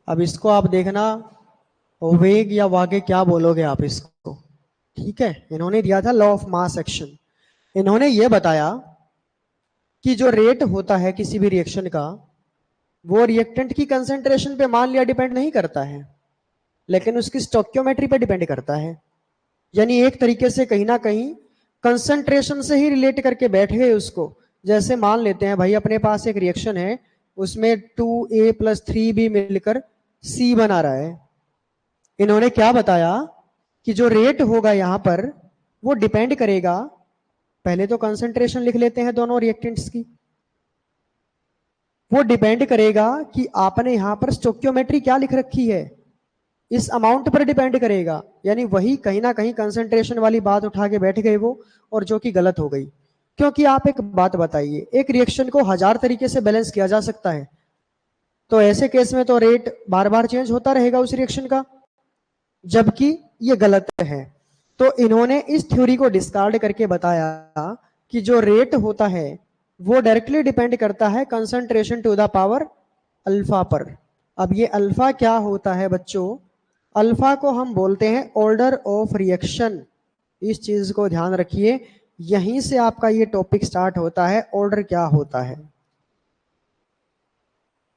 अब इसको आप देखना वेग या वागे क्या बोलोगे आप इसको, ठीक है। इन्होंने दिया था लॉ ऑफ मास एक्शन। इन्होंने ये बताया कि जो रेट होता है किसी भी रिएक्शन का, वो रिएक्टेंट की कंसेंट्रेशन पे मान लिया डिपेंड नहीं करता है, लेकिन उसकी स्टोक्योमेट्री पे डिपेंड करता है। यानी एक तरीके से कहीं ना कहीं कंसंट्रेशन से ही रिलेट करके बैठ गए उसको। जैसे मान लेते हैं भाई अपने पास एक रिएक्शन है, उसमें 2A+3B मिलकर C बना रहा है। इन्होंने क्या बताया कि जो रेट होगा यहां पर वो डिपेंड करेगा, पहले तो कंसंट्रेशन लिख लेते हैं दोनों रिएक्टेंट्स की, वो डिपेंड करेगा कि आपने यहां पर स्टोक्योमेट्री क्या लिख रखी है, इस अमाउंट पर डिपेंड करेगा। यानी वही कहीं ना कहीं कंसंट्रेशन वाली बात उठा के बैठ गए वो, और जो कि गलत हो गई। क्योंकि आप एक बात बताइए, एक रिएक्शन को 1000 तरीके से बैलेंस किया जा सकता है, तो ऐसे केस में तो रेट बार बार चेंज होता रहेगा उस रिएक्शन का, जबकि ये गलत है। तो इन्होंने इस थ्योरी को डिस्कार्ड करके बताया कि जो रेट होता है वो डायरेक्टली डिपेंड करता है concentration to the power alpha पर। अब ये अल्फा क्या होता है बच्चों, अल्फा को हम बोलते हैं ऑर्डर ऑफ रिएक्शन। इस चीज को ध्यान रखिए, यहीं से आपका ये टॉपिक स्टार्ट होता है। ऑर्डर क्या होता है,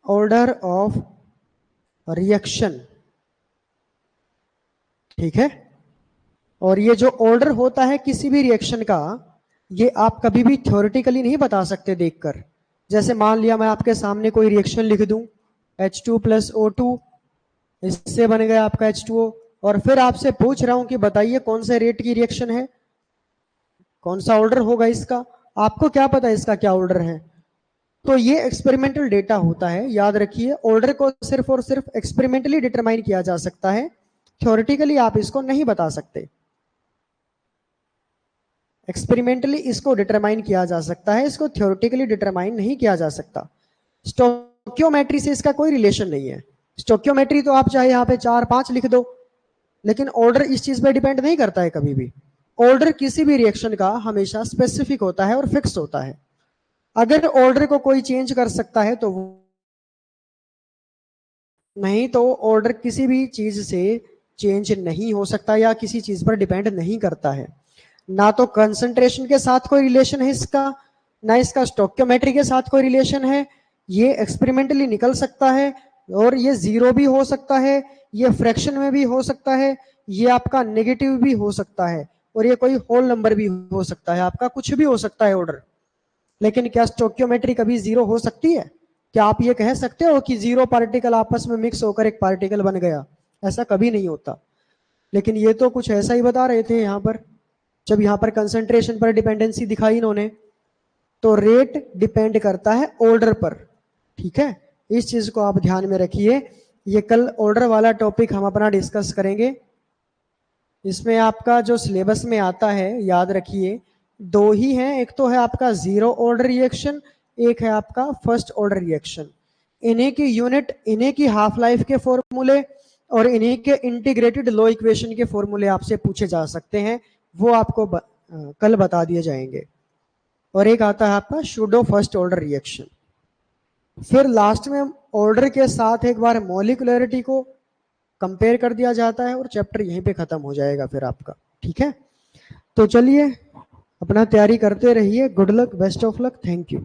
ऑर्डर ऑफ रिएक्शन, ठीक है। और ये जो ऑर्डर होता है किसी भी रिएक्शन का, ये आप कभी भी थ्योरेटिकली नहीं बता सकते देखकर। जैसे मान लिया मैं आपके सामने कोई रिएक्शन लिख दूं, H2+O2, इससे बन गया आपका H2O, और फिर आपसे पूछ रहा हूं कि बताइए कौन से रेट की रिएक्शन है, कौन सा ऑर्डर होगा इसका, आपको क्या पता इसका क्या ऑर्डर है। तो ये एक्सपेरिमेंटल डेटा होता है, याद रखिए। ऑर्डर को सिर्फ और सिर्फ एक्सपेरिमेंटली डिटरमाइन किया जा सकता है, थ्योरेटिकली आप इसको नहीं बता सकते। एक्सपेरिमेंटली इसको डिटरमाइन किया जा सकता है, इसको थ्योरेटिकली डिटरमाइन नहीं किया जा सकता। स्टोक्योमेट्री से इसका कोई रिलेशन नहीं है। स्टोक्योमेट्री तो आप चाहे यहाँ पे 4-5 लिख दो, लेकिन ऑर्डर इस चीज पे डिपेंड नहीं करता है कभी भी। ऑर्डर किसी भी रिएक्शन का हमेशा स्पेसिफिक होता है और फिक्स होता है। अगर ऑर्डर को कोई चेंज कर सकता है तो नहीं, तो ऑर्डर किसी भी चीज से चेंज नहीं हो सकता या किसी चीज पर डिपेंड नहीं करता है। ना तो कंसंट्रेशन के साथ कोई रिलेशन है इसका, ना इसका स्टोक्योमेट्री के साथ कोई रिलेशन है। ये एक्सपेरिमेंटली निकल सकता है, और ये जीरो भी हो सकता है, ये फ्रैक्शन में भी हो सकता है, ये आपका नेगेटिव भी हो सकता है, और ये कोई होल नंबर भी हो सकता है, आपका कुछ भी हो सकता है ऑर्डर। लेकिन क्या स्टोक्योमेट्री कभी जीरो हो सकती है? क्या आप ये कह सकते हो कि जीरो पार्टिकल आपस में मिक्स होकर एक पार्टिकल बन गया? ऐसा कभी नहीं होता। लेकिन ये तो कुछ ऐसा ही बता रहे थे यहाँ पर, जब यहाँ पर कंसंट्रेशन पर डिपेंडेंसी दिखाई इन्होंने, तो रेट डिपेंड करता है ऑर्डर पर, ठीक है। इस चीज को आप ध्यान में रखिए। ये कल ऑर्डर वाला टॉपिक हम अपना डिस्कस करेंगे। इसमें आपका जो सिलेबस में आता है, याद रखिए, दो ही हैं, एक तो है आपका जीरो ऑर्डर रिएक्शन, एक है आपका फर्स्ट ऑर्डर रिएक्शन। इन्हीं की यूनिट, इन्हीं की हाफ लाइफ के फॉर्मूले और इन्हीं के इंटीग्रेटेड लॉ इक्वेशन के फॉर्मूले आपसे पूछे जा सकते हैं, वो आपको कल बता दिए जाएंगे। और एक आता है आपका सूडो फर्स्ट ऑर्डर रिएक्शन। फिर लास्ट में ऑर्डर के साथ एक बार मॉलिक्यूलरिटी को कंपेयर कर दिया जाता है, और चैप्टर यहीं पे खत्म हो जाएगा फिर आपका, ठीक है। तो चलिए अपना तैयारी करते रहिए। Good luck, best of luck, thank you.